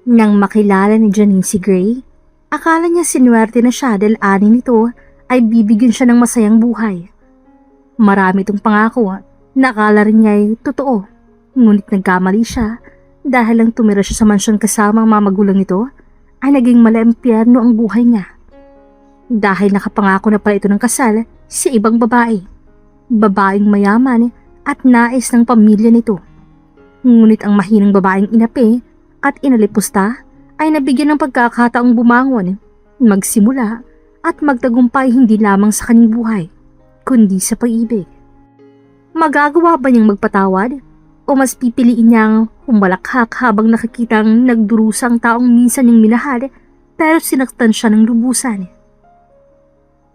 Nang makilala ni Janine si Gray, akala niya sinuwerte na siya dahil ani nito ay bibigyan siya ng masayang buhay. Marami itong pangako na akala rin niya ay totoo, ngunit nagkamali siya dahil lang tumira siya sa mansyon kasama ang mga magulang nito ay naging mala-impyerno ang buhay niya. Dahil nakapangako na pala ito ng kasal sa ibang babae, babaeng mayaman at nais ng pamilya nito. Ngunit ang mahinang babaeng inapi at inalipusta ay nabigyan ng pagkakataong bumangon, magsimula at magtagumpay hindi lamang sa kanyang buhay, kundi sa pag-ibig. Magagawa ba niyang magpatawad o mas pipiliin niyang humalakhak habang nakikitang nagdurusa ang taong minsan niyang minahal pero sinaktan siya ng lubusan?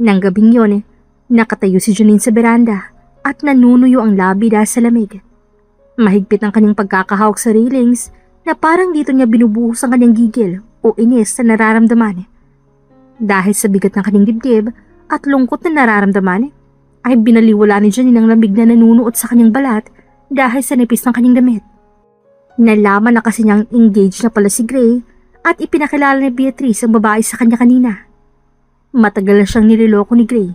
Nang gabing yon, nakatayo si Janine sa beranda at nanunuyo ang labi dahil sa lamig. Mahigpit ang kanyang pagkakahawak sa railings na parang dito niya binubuhos ang kanyang gigil o inis na nararamdaman. Dahil sa bigat ng kanyang dibdib at lungkot na nararamdaman, ay binaliwala ni Janine ang lamig na nanunuot sa kanyang balat dahil sa nipis ng kanyang damit. Nalaman na kasi niyang engaged na pala si Gray at ipinakilala ni Beatrice ang babae sa kanya kanina. Matagal na siyang niloloko ni Gray.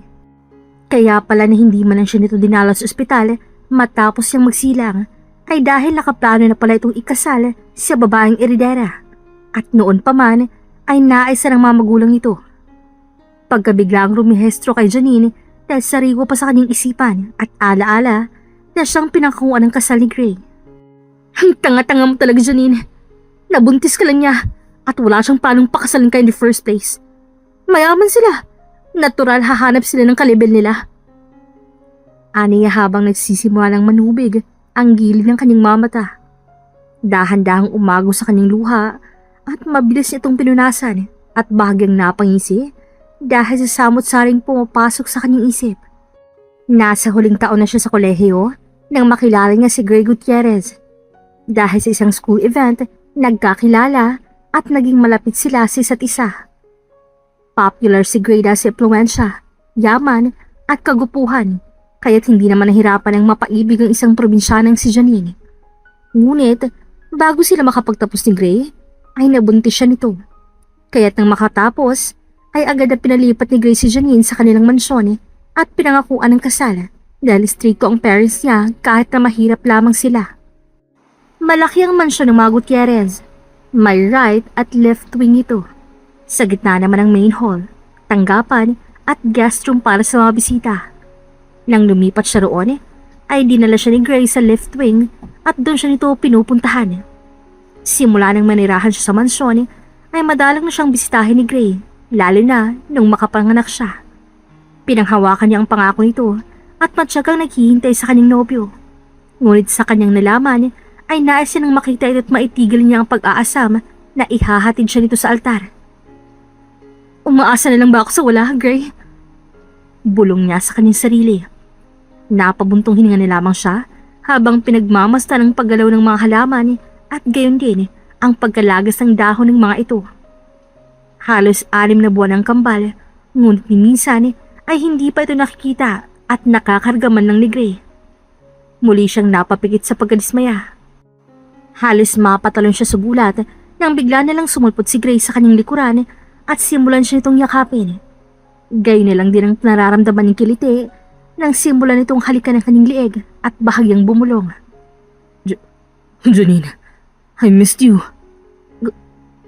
Kaya pala na hindi man lang siya nito dinala sa ospital matapos siyang magsilang ay dahil nakaplano na pala itong ikasal sa babaeng eridera at noon pa man ay naisa ng mga magulang ito. Pagkabiglang rumihestro kay Janine dahil sariwa pa sa kanyang isipan at alaala na siyang pinakakuan ng kasal ni Gray. Ang tanga-tanga mo talaga, Janine. Nabuntis ka lang niya at wala siyang planong pakasalin ka in the first place. Mayaman sila. Natural hahanap sila ng kalibel nila. Aniya habang nagsisimula ng manubig ang gilid ng kanyang mamata. Dahan-dahang umago sa kanyang luha at mabilis nitong pinunasan at bahagyang napangisi dahil sa samot-saring pumapasok sa kanyang isip. Nasa huling taon na siya sa kolehiyo nang makilala niya si Gray Gutierrez. Dahil sa isang school event, nagkakilala at naging malapit sila sa isa't isa. Popular si Gray dahil sa impluwensya, yaman at kagupuhan, kaya't hindi naman nahirapan ang mapaibig ang isang probinsyanang si Janine. Ngunit, bago sila makapagtapos ni Gray, ay nabuntis siya nito. Kaya't nang makatapos, ay agad na pinalipat ni Gray si Janine sa kanilang mansyon at pinangakuan ng kasal dahil stricto ang parents niya kahit na mahirap lamang sila. Malaki ang mansyon ng mga Gutierrez. May right at left wing ito. Sa gitna naman ang main hall, tanggapan at guest room para sa mga bisita. Nang lumipat siya roon, ay dinala siya ni Gray sa left wing at doon siya nito pinupuntahan. Simula nang manirahan siya sa mansyon, ay madalang na siyang bisitahin ni Gray, lalo na nung makapanganak siya. Pinanghawakan niya ang pangako nito at matyagang naghihintay sa kanyang nobyo. Ngunit sa kanyang nalaman, ay nais siya nang makita ito at maitigil niya ang pag-aasam na ihahatid siya nito sa altar. Umaasa na lang ba ako sa wala, Gray? Bulong niya sa kanyang sarili. Napabuntong hininga na lamang siya habang pinagmamasta ng paggalaw ng mga halaman at gayon din ang pagkalagas ng dahon ng mga ito. Halos 6 na buwan ang kambal, ngunit ni minsan ay hindi pa ito nakikita at nakakargaman ng ni Gray. Muli siyang napapikit sa pagkadismaya. Halos mapatalon siya sa gulat nang bigla na lang sumulpot si Gray sa kanyang likuran at simulan siya nitong yakapin. Gayon na lang din ang nararamdaman ng kiliti nang simulan nitong halikan ng kanyang lieg at bahagyang bumulong. Janine, I missed you.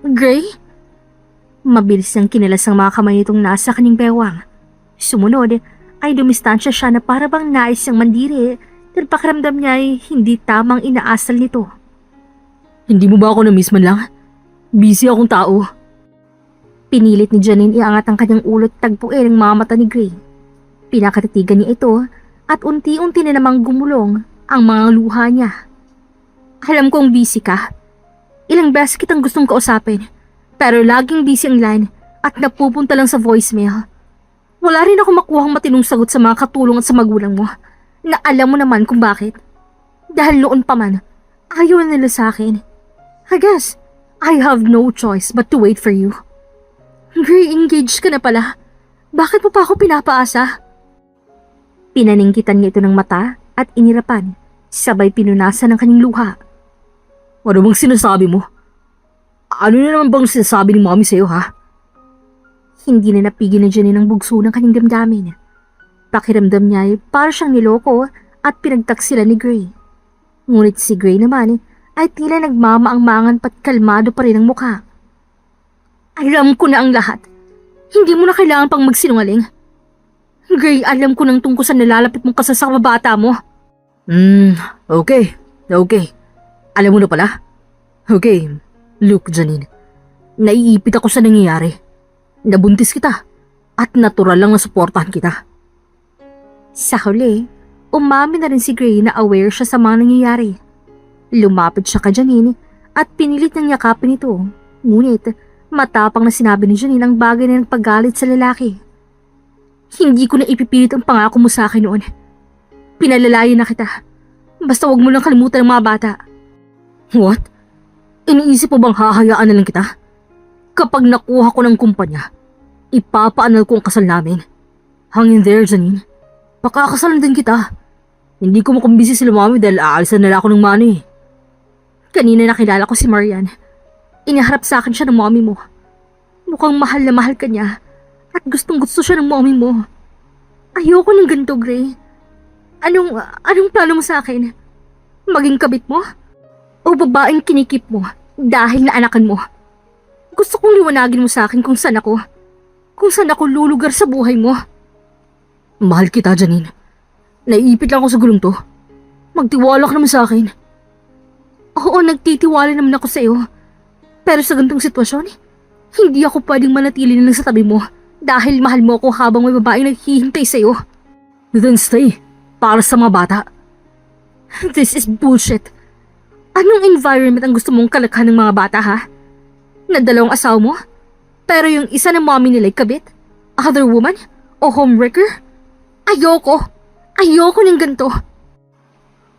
Gray? Mabilis niyang kinalas ang mga kamay nitong nasa kanyang bewang. Sumunod ay dumistansya siya na para bang nais siyang mandiri dahil pakiramdam niya ay hindi tamang inaasal nito. Hindi mo ba ako na-miss man lang? Busy akong tao. Pinilit ni Janine iangat ang kanyang ulot tagpuin ang mga mata ni Gray. Pinakatitigan niya ito at unti-unti na namang gumulong ang mga luha niya. Alam kong busy ka. Ilang beses kitang gustong kausapin pero laging busy ang line at napupunta lang sa voicemail. Wala rin ako makuhang matinong sagot sa mga katulong at sa magulang mo na alam mo naman kung bakit. Dahil noon pa man, ayaw na nila sa akin. I guess I have no choice but to wait for you. Gray, engaged ka na pala. Bakit mo pa ako pinapaasa? Pinaningkitan niya ito ng mata at inirapan, sabay pinunasan ng kanyang luha. Ano bang sinasabi mo? Ano na naman bang sinasabi ni Mommy sa'yo, ha? Hindi na napigil ni Janine ang bugso ng kanyang damdamin. Pakiramdam niya ay para siyang niloko at pinagtaksila ni Gray. Ngunit si Gray naman ay tila nagmamaang-mangan pat kalmado pa rin ang mukha. Alam ko na ang lahat. Hindi mo na kailangan pang magsinungaling. Gray, alam ko nang tungkol sa nalalapit mong kasasakababata mo. Okay. Alam mo na pala? Okay, look Janine. Naiipit ako sa nangyayari. Nabuntis kita at natural lang na suportahan kita. Sa huli, umamin na rin si Gray na aware siya sa mga nangyayari. Lumapit siya kay Janine at pinilit niyang yakapin ito. Ngunit matapang na sinabi ni Janine ang bagay na nagpagalit sa lalaki. Hindi ko na ipipilit ang pangako mo sa akin noon. Pinalalayan na kita. Basta wag mo lang kalimutan ang mga bata. What? Iniisip mo bang hahayaan na lang kita? Kapag nakuha ko ng kumpanya, ipapaanal ko ang kasal namin. Hang in there, Janine. Pakakasalan din kita. Hindi ko makumbisi sila Mommy dahil aalisan nila ako ng money. Kanina nakilala ko si Marian. Inaharap sa akin siya ng mommy mo. Mukhang mahal na mahal ka niya at gustong gusto siya ng mommy mo. Ayoko ng ganito, Gray. Anong plano mo sa akin? Maging kabit mo? O babaeng kinikip mo dahil naanakan mo? Gusto kong liwanagin mo sa akin kung saan ako. Kung saan ako lulugar sa buhay mo. Mahal kita, Janine. Naiipit lang ako sa gulong to. Magtiwala ka naman sa akin. Oo, nagtitiwala naman ako sa iyo. Pero sa ganitong sitwasyon, hindi ako pwedeng manatili na lang sa tabi mo dahil mahal mo ako habang may babaeng naghihintay sa iyo. Then stay. Para sa mga bata. This is bullshit. Anong environment ang gusto mong kalakhan ng mga bata, ha? Na dalawang asawa mo? Pero yung isa na mommy nila'y kabit? Other woman? O homewrecker? Ayoko ng ganito.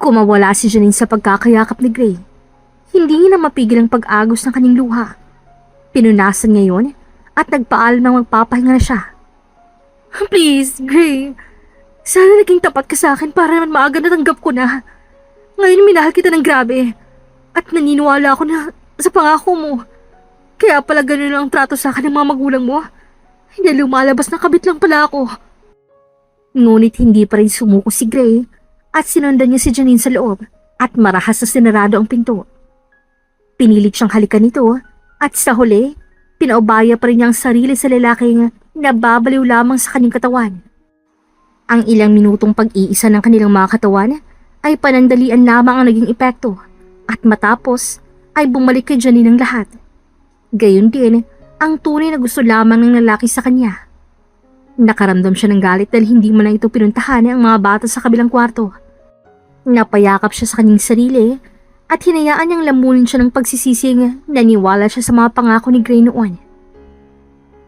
Kumawala si Janine sa pagkakayakap ni Gray. Hindi niya na mapigil ang pag-agos ng kanyang luha. Pinunasan niya yun at nagpaalam ng magpapahinga na siya. Please, Gray. Sana naging tapat ka sa akin para naman maaga natanggap ko na. Ngayon minahal kita ng grabe. At naniniwala ako na sa pangako mo. Kaya pala ganun lang ang trato sa akin ng mga magulang mo. Hindi lumalabas na kabit lang pala ako. Ngunit hindi pa rin sumuko si Gray at sinundan niya si Janine sa loob at marahas na sinarado ang pinto. Pinilit siyang halikan nito at sa huli, pinaubaya pa rin niya ang sarili sa lalaking nababaliw lamang sa kanyang katawan. Ang ilang minutong pag-iisa ng kanilang mga katawan ay panandalian lamang ang naging epekto at matapos ay bumalik kay Janine ang lahat. Gayon din ang tunay na gusto lamang ng lalaki sa kanya. Nakaramdam siya ng galit dahil hindi man lang ito pinuntahan ang mga bata sa kabilang kwarto. Napayakap siya sa kanyang sarili at hinayaan niyang lamunin siya ng pagsisising naniwala siya sa mga pangako ni Gray noon.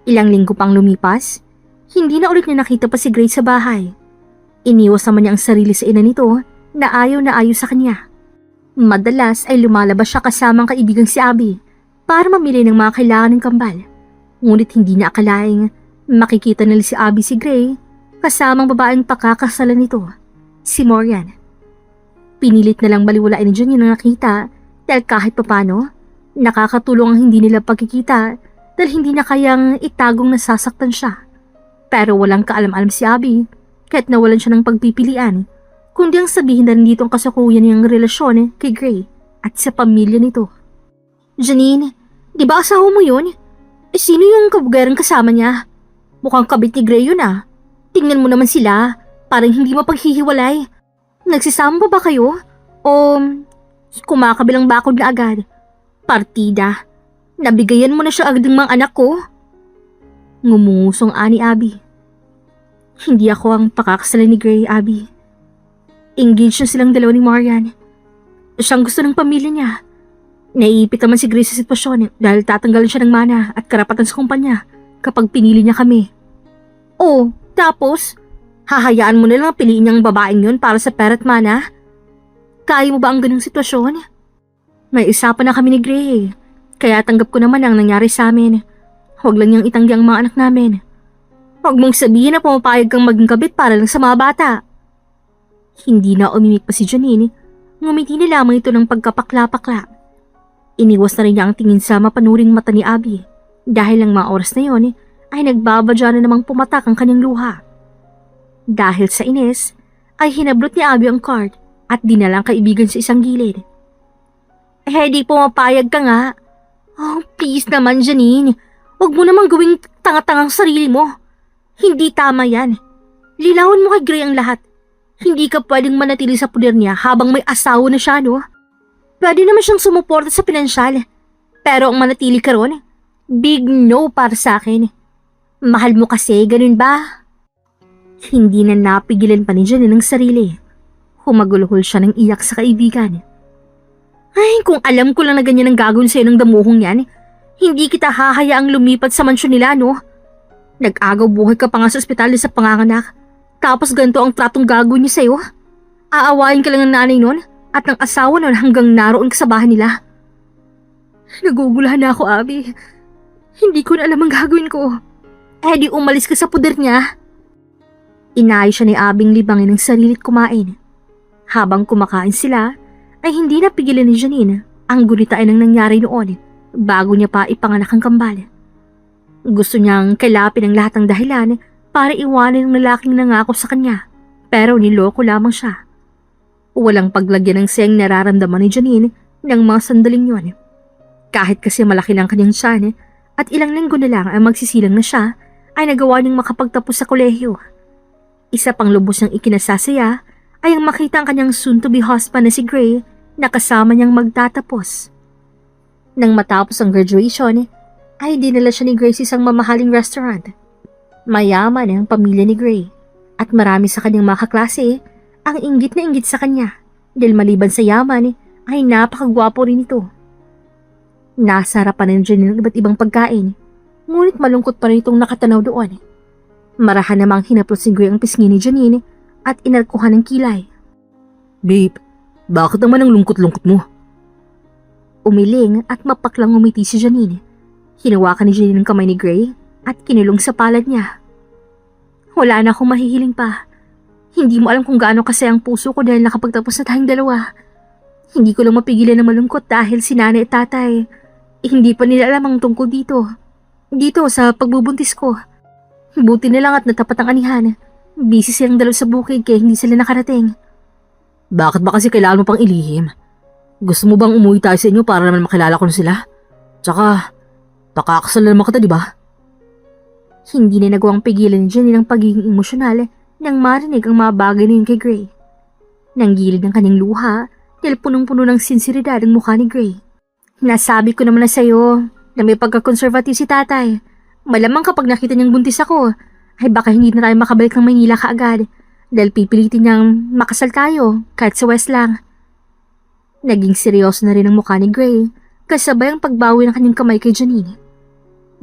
Ilang linggo pang lumipas, hindi na ulit niya nakita pa si Gray sa bahay. Iniwas naman niya ang sarili sa ina nito na ayaw sa kanya. Madalas ay lumalabas siya kasama ang kaibigang si Abby para mamili ng mga kailangan ng kambal. Ngunit hindi niya akalaing makikita nila si Abby si Gray kasamang babaeng pakakasalan nito, si Marian. Pinilit na lang baliwalain ni Janine ang nakita dahil kahit papano, nakakatulong ang hindi nila pagkikita dahil hindi na kayang itagong nasasaktan siya. Pero walang kaalam-alam si Abby kahit nawalan siya ng pagpipilian, kundi ang sabihin na rin dito ang kasakuyan niyang relasyon kay Gray at sa pamilya nito. Janine, di ba asawa mo yun? Sino yung kabugarang kasama niya? Mukhang kabit ni Gray yun ah. Tingnan mo naman sila, parang hindi mapaghihiwalay. Nagsisama ba kayo? O kumakabilang bakod na agad? Partida. Nabigayan mo na siya agad ng mga anak ko? Ngumusong ani Abby. Hindi ako ang pakakasalan ni Gray, Abby. Engaged na silang dalawa ni Marian. Siyang gusto ng pamilya niya. Naiipit naman si Gray sa sitwasyon dahil tatanggalin siya ng mana at karapatan sa kumpanya kapag pinili niya kami. Oh, tapos? Hahayaan mo na lang piliin niyang babaeng yun para sa pera at mana? Kaya mo ba ang ganung sitwasyon? May usapan na kami ni Gray, kaya tanggap ko naman ang nangyari sa amin. Huwag lang niyang itanggi ang mga anak namin. Huwag mong sabihin na pumapayag kang maging kabit para lang sa mga bata. Hindi na umimik pa si Janine, ngumiti na lamang ito ng pagkapakla-pakla. Iniwas na rin niya ang tingin sa mapanuring mata ni Abby dahil ang mga oras na yon ay nagbabadya na namang pumatak ang kanyang luha. Dahil sa inis, ay hinablot ni Abby ang card at dinala ang kaibigan sa isang gilid. Di pumapayag ka nga. Oh, please naman, Janine. Huwag mo namang gawing tanga-tangang sarili mo. Hindi tama yan. Lilawin mo kay Gray ang lahat. Hindi ka pwedeng manatili sa puder niya habang may asawa na siya, no? Pwede naman siyang sumuporta sa pinansyal. Pero ang manatili ka ron, big no para sa akin. Mahal mo kasi, ganun ba? Hindi na napigilan pa ni Janine ang sarili. Humaguluhol siya ng iyak sa kaibigan. Ay, kung alam ko lang na ganyan ang gagawin sa'yo ng damuhong yan, hindi kita hahayaang lumipat sa mansyon nila, no? Nag-agaw buhay ka pa nga sa ospital sa panganganak. Tapos ganito ang tratong gagawin niya sa'yo. Aawain ka lang ng nanay nun at ng asawa nun hanggang naroon ka sa bahay nila. Nagugulahan na ako, Abby. Hindi ko na alam ang gagawin ko. Di umalis ka sa puder niya. Inayos siya ni Abing libangin ng sarili at kumain. Habang kumakain sila, ay hindi napigilan ni Janine ang gunitain ng nangyari noon bago niya pa ipanganak ang kambal. Gusto niyang kailapin ang lahat ng dahilan para iwanan ng lalaking nangako sa kanya, pero niloko lamang siya. Walang paglagyan ng siyang nararamdaman ni Janine ng mga sandaling yun. Kahit kasi malaki ng kanyang tiyan at ilang linggo na lang ang magsisilang na siya, ay nagawa niyang makapagtapos sa kolehiyo. Isa pang lubos ng ikinasasaya ay ang makita ang kanyang soon-to-be husband na si Gray na kasama niyang magtatapos. Nang matapos ang graduation, ay dinala siya ni Gray sa isang mamahaling restaurant. Mayaman ang pamilya ni Gray at marami sa kanyang mga kaklase ang inggit na inggit sa kanya dahil maliban sa yaman ay napakagwapo rin ito. Nasa harapan na Janine ng iba't ibang pagkain, ngunit malungkot pa rin itong nakatanaw doon. Marahan namang hinaplot si Gray ang pisngi ni Janine at inalkuhan ng kilay. Babe, bakit naman ang lungkot-lungkot mo? Umiling at mapaklang umiti si Janine. Hinawakan ni Janine ang kamay ni Gray at kinulong sa palad niya. Wala na akong mahihiling pa. Hindi mo alam kung gaano kasi ang puso ko dahil nakapagtapos na tayong dalawa. Hindi ko lang mapigilan na malungkot dahil si nanay at tatay, hindi pa nila alam ang tungkol dito. Dito sa pagbubuntis ko. Buti na lang at natapat ang anihan. Busy silang dalaw sa bukid kaya hindi sila nakarating. Bakit ba kasi kailangan mo pang ilihim? Gusto mo bang umuwi tayo sa inyo para naman makilala ko na sila? Tsaka, pakakasal na naman kita, di ba? Hindi na nagawang pigilan ni Janine ang pagiging emosyonal nang marinig ang mga bagay na yun kay Gray. Nanggilid ng kanyang luha dahil punong-puno ng sinseridad ang mukha ni Gray. Nasabi ko naman na sa'yo na may pagkakonservative si tatay. Malamang kapag nakita niyang buntis ako, ay baka hindi na tayo makabalik ng Maynila kaagad dahil pipilitin niyang makasal tayo kahit sa West lang. Naging seryoso na rin ang mukha ni Gray kasabay ang pagbawi ng kanyang kamay kay Janine.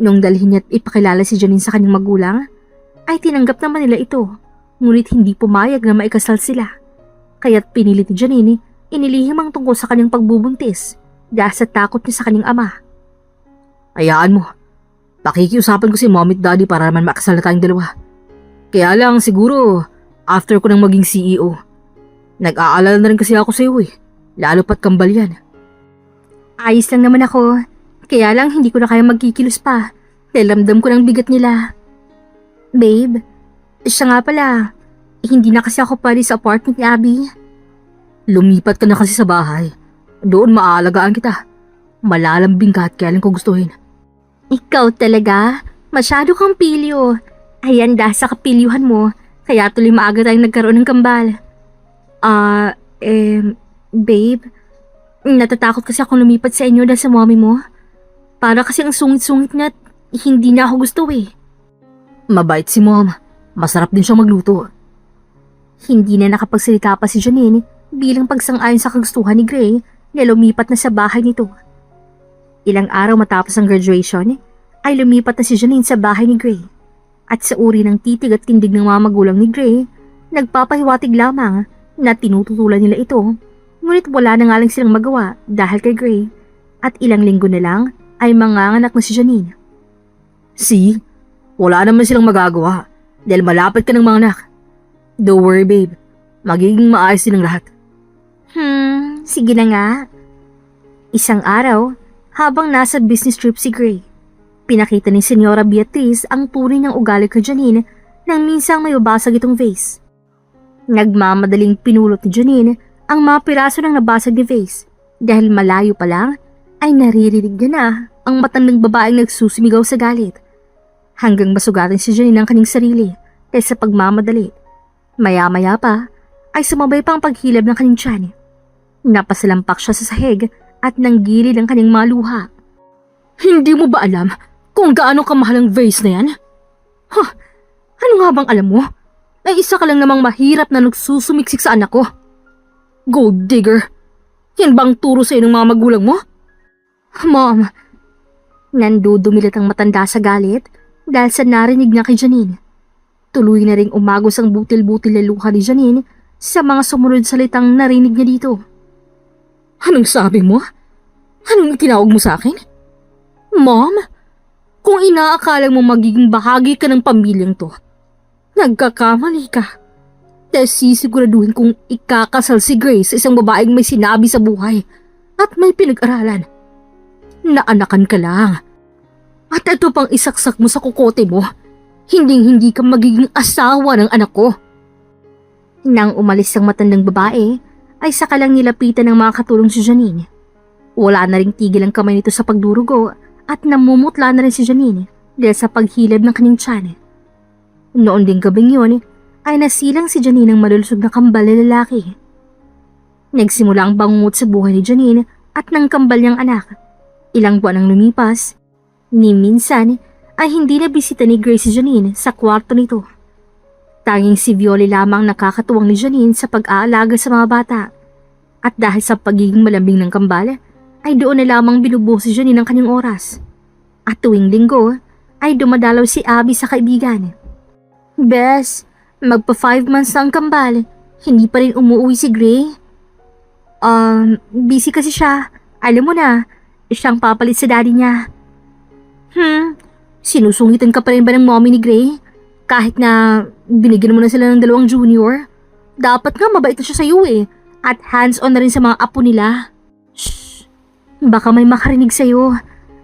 Nung dalhin niya at ipakilala si Janine sa kanyang magulang, ay tinanggap naman nila ito, ngunit hindi pumayag na maikasal sila. Kaya't pinilit ni Janine, inilihim ang tungkol sa kanyang pagbubuntis dahil sa takot niya sa kanyang ama. Hayaan mo. Pakikiusapan ko si Mom at Daddy para naman makasal na tayong dalawa. Kaya lang siguro, after ko nang maging CEO. Nag-aalala na rin kasi ako sa iyo lalo pat kambal yan. Ayos lang naman ako, kaya lang hindi ko na kaya magkikilos pa dahil ramdam ko ng bigat nila. Babe, siya nga pala, hindi na kasi ako pwede sa apartment ni Abby. Lumipat ka na kasi sa bahay. Doon maaalagaan kita. Malalambing ka at kailan ko gustuhin. Ikaw talaga, masyado kang pilyo. Ayan dahil sa kapilyuhan mo, kaya tuloy maaga tayong nagkaroon ng kambal. Babe, natatakot kasi akong lumipat sa inyo dahil sa mommy mo. Para kasi ang sungit-sungit na at hindi na ako gusto Mabait si Mom. Masarap din siyang magluto. Hindi na nakapagsalita pa si Janine bilang pagsang-ayon sa kagustuhan ni Gray na lumipat na sa bahay nito. Ilang araw matapos ang graduation, ay lumipat na si Janine sa bahay ni Gray. At sa uri ng titig at tindig ng mga magulang ni Gray, nagpapahiwatig lamang na tinututulan nila ito, ngunit wala na nga lang silang magawa dahil kay Gray. At ilang linggo na lang ay manganganak na si Janine. See? Wala naman silang magagawa dahil malapit ka ng mga anak. Don't worry babe, magiging maayos din ang lahat. Sige na nga. Isang araw, habang nasa business trip si Gray. Pinakita ni Senyora Beatriz ang tunay niyang ugali kay Janine nang minsang may babasag itong vase. Nagmamadaling pinulot ni Janine ang mga piraso ng nabasag ni vase dahil malayo pa lang ay naririnig niya na ang matandang babaeng nagsusumigaw sa galit. Hanggang masugatan si Janine ang kanyang sarili dahil sa pagmamadali. Maya-maya pa ay sumabay pang paghilab ng kanyang tiyan. Napasalampak siya sa sahig at nanggilid ang kanyang mga luha. Hindi mo ba alam kung gaano kamahal ang vase na yan? Ano nga bang alam mo? Ay isa ka lang namang mahirap na nagsusumiksik sa anak ko. Gold digger. Yan bang turo sa'yo ng mga magulang mo? Mom, nandudumilit ang matanda sa galit dahil sa narinig niya kay Janine. Tuloy na ring umagos ang butil-butil na luha ni Janine sa mga sumunod salitang narinig niya dito. Anong sabi mo? Anong itinawag mo sa akin? Mom, kung inaakala mo magiging bahagi ka ng pamilyang to, nagkakamali ka. Dahil sisiguraduhin kong ikakasal si Grace sa isang babaeng may sinabi sa buhay at may pinag-aralan. Naanakan ka lang. At ito pang isaksak mo sa kukote mo, hinding-hindi ka magiging asawa ng anak ko. Nang umalis ang matandang babae, ay saka lang nilapitan ng mga katulong si Janine. Wala na ring tigil ang kamay nito sa pagdurugo at namumutla na rin si Janine dahil sa paghilab ng kanyang tiyan. Noon ding gabing yun, ay nasilang si Janine ng malulusog na kambal na lalaki. Nagsimula ang bangungot sa buhay ni Janine at ng kambal niyang anak. Ilang buwan ang lumipas, ni minsan ay hindi na bisita ni Grace si Janine sa kwarto nito. Tanging si Violi lamang nakakatuwang ni Janine sa pag-aalaga sa mga bata. At dahil sa pagiging malambing ng kambal, ay doon na lamang binubuo si Janine ang kanyang oras. At tuwing linggo, ay dumadalaw si Abby sa kaibigan. Bes, magpa 5 months na ang kambal, hindi pa rin umuwi si Gray. Busy kasi siya. Alam mo na, siyang papalit sa daddy niya. Sinusungitan ka pa rin ba ng mommy ni Gray? Kahit na binigyan mo na sila ng 2 junior? Dapat nga mabait na siya sa iyo eh. At hands-on na rin sa mga apo nila. Shh! Baka may makarinig sa iyo.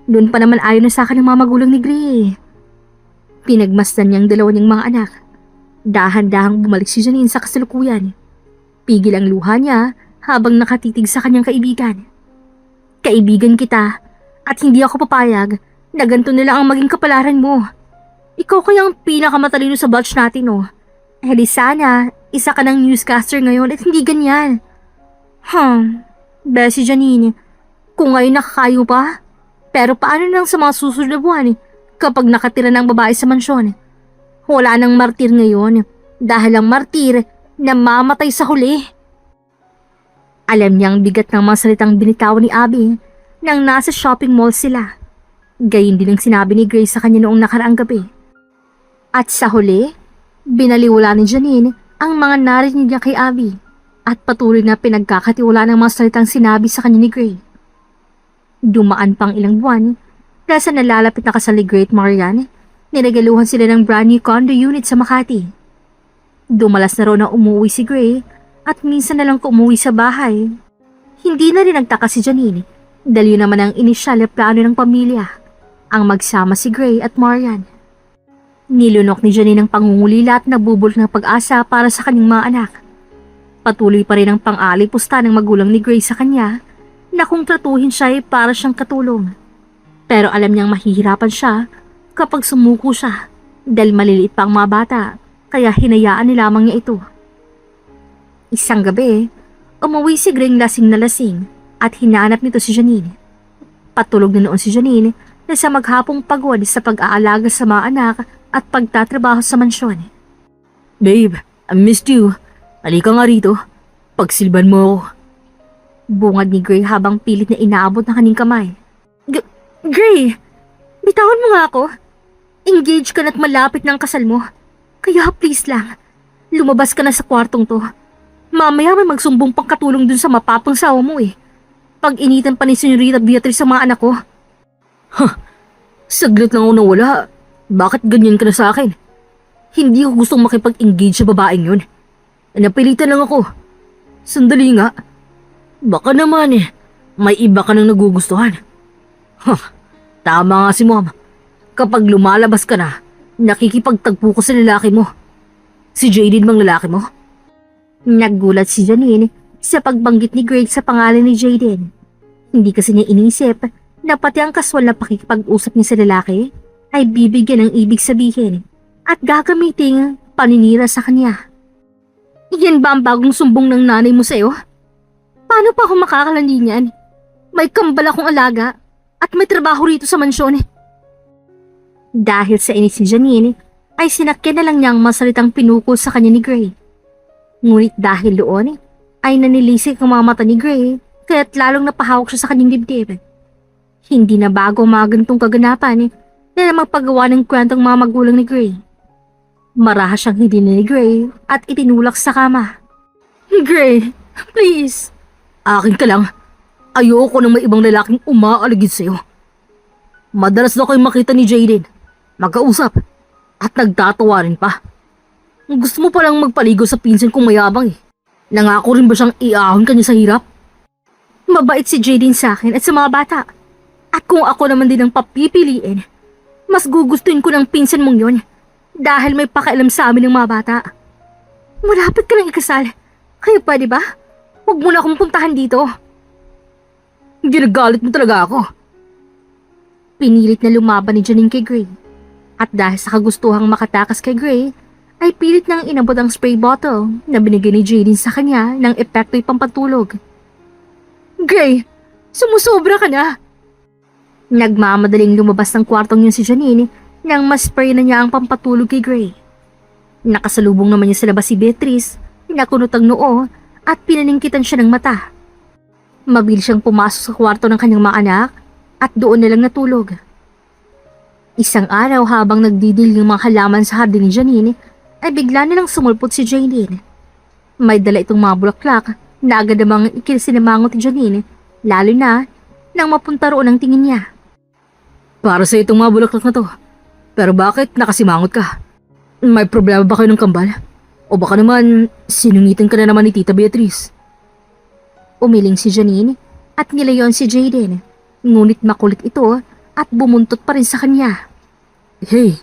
Doon pa naman ayaw na sa akin ng mga magulang ni Gray. Pinagmasdan niyang 2 niyang mga anak. Dahan-dahang bumalik si Janine sa kasalukuyan. Pigil ang luha niya habang nakatitig sa kanyang kaibigan. Kaibigan kita at hindi ako papayag na ganito na lang ang maging kapalaran mo. Ikaw kaya ang pinakamatalino sa batch natin, oh. Eh di sana, isa ka ng newscaster ngayon at hindi ganyan. Bessie Janine, kung ngayon nakakayo pa, pero paano nang sa mga susunod na buwan kapag nakatira ng babae sa mansyon? Wala nang martir ngayon dahil ang martir namamatay sa huli. Alam niyang bigat ng mga salitang binitawan ni Abby nang nasa shopping mall sila. Gayun din ang sinabi ni Grace sa kanya noong nakaraang gabi. At sa huli, binaliwala ni Janine ang mga narinig niya kay Abby at patuloy na pinagkakatiwala ng mga salitang sinabi sa kanya ni Gray. Dumaan pang ilang buwan dahil sa nalalapit na kasal ni Great Marian, niregaluhan sila ng brand new condo unit sa Makati. Dumalas na raw na umuwi si Gray at minsan na lang umuwi sa bahay. Hindi na rin nagtaka si Janine dahil yun naman ang inisyal na plano ng pamilya, ang magsama si Gray at Marian. Nilunok ni Janine ang pangungulila at nabubulok ng pag-asa para sa kanyang mga anak. Patuloy pa rin ang pang-alipusta ng magulang ni Gray sa kanya na kung tratuhin siya ay para siyang katulong. Pero alam niyang mahihirapan siya kapag sumuko siya dahil maliliit pa ang mga bata kaya hinayaan ni lamang niya ito. Isang gabi, umuwi si Gray lasing na lasing at hinanap nito si Janine. Patulog na noon si Janine na sa maghapong pagod sa pag-aalaga sa mga anak at pagtatrabaho sa mansyon. Babe, I missed you. Halika nga rito. Pagsilban mo ako. Bungad ni Gray habang pilit na inaabot ng kanyang kamay. Gray, bitawan mo nga ako. Engage ka na't malapit ng kasal mo. Kaya please lang, lumabas ka na sa kwartong to. Mamaya may magsumbong pang katulong dun sa mapapang sawa mo eh. Pag-initan pa ni Senyorita Beatrice sa mga anak ko. Saglit lang ako nawala. Bakit ganyan ka na sa akin? Hindi ko gustong makipag-engage sa babaeng yun. Napilitan lang ako. Sandali nga. Baka naman may iba ka nang nagugustuhan. Tama nga si Mom. Kapag lumalabas ka na, nakikipagtagpo ko sa lalaki mo. Si Jaden bang lalaki mo? Naggulat si Janine sa pagbanggit ni Greg sa pangalan ni Jaden. Hindi kasi niya inisip na pati ang kaswal na pakikipag-usap niya sa lalaki ay bibigyan ng ibig sabihin at gagamiting paninira sa kanya. Yan ba ang bagong sumbong ng nanay mo sa'yo? Paano pa ako makakalandi niyan? May kambal akong alaga at may trabaho rito sa mansyon. Dahil sa inis ni Janine, ay sinakyan na lang niya ang masalitang pinukol sa kanya ni Gray. Ngunit dahil doon, ay nanilisik ang mga mata ni Gray kaya't lalong napahawak siya sa kanyang dibdib. Hindi na bago ang mga ganitong kaganapan na magpagawa ng kwentong mga magulang ni Gray. Marahas siyang hindi ni Gray at itinulak sa kama. Gray, please. Akin ka lang. Ayoko nang may ibang lalaking umaaligid sa'yo. Madalas na kayo makita ni Jaden. Magkausap. At nagtatawa rin pa. Gusto mo palang magpaligo sa pinsan kong mayabang eh. Nangako rin ba siyang iahon ka niya sa hirap? Mabait si Jaden sa akin at sa mga bata. At kung ako naman din ang papipiliin, mas gugustuhin ko ng pinsan mong yon dahil may pakialam sa amin ng mga bata. Malapit ka lang ikasal. Kaya pwede ba? Huwag mo na akong puntahan dito. Ginagalit mo talaga ako. Pinilit na lumaban ni Janine kay Gray. At dahil sa kagustuhang makatakas kay Gray, ay pilit nang inabot ang spray bottle na binigay ni Jaden sa kanya ng epekto'y pampatulog. Gray, sumusobra ka na. Nagmamadaling lumabas ng kwartong yun si Janine nang maspray na niya ang pampatulog kay Gray. Nakasalubong naman niya sa labas si Beatrice, nakunot ang noo at pinaningkitan siya ng mata. Mabilis siyang pumasok sa kwarto ng kanyang mga anak at doon na lang natulog. Isang araw habang nagdidil yung mga halaman sa hardin ni Janine, ay bigla nilang sumulpot si Jaden. May dala itong mga bulaklak na agad namang ikilsinamangot ni Janine, lalo na nang mapunta roon ang tingin niya. Para sa itong mga bulaklak na to. Pero bakit nakasimangot ka? May problema ba kayo ng kambal? O baka naman sinungitan ka na naman ni Tita Beatrice? Umiling si Janine at nilayon si Jaden, ngunit makulit ito at bumuntot pa rin sa kanya. Hey,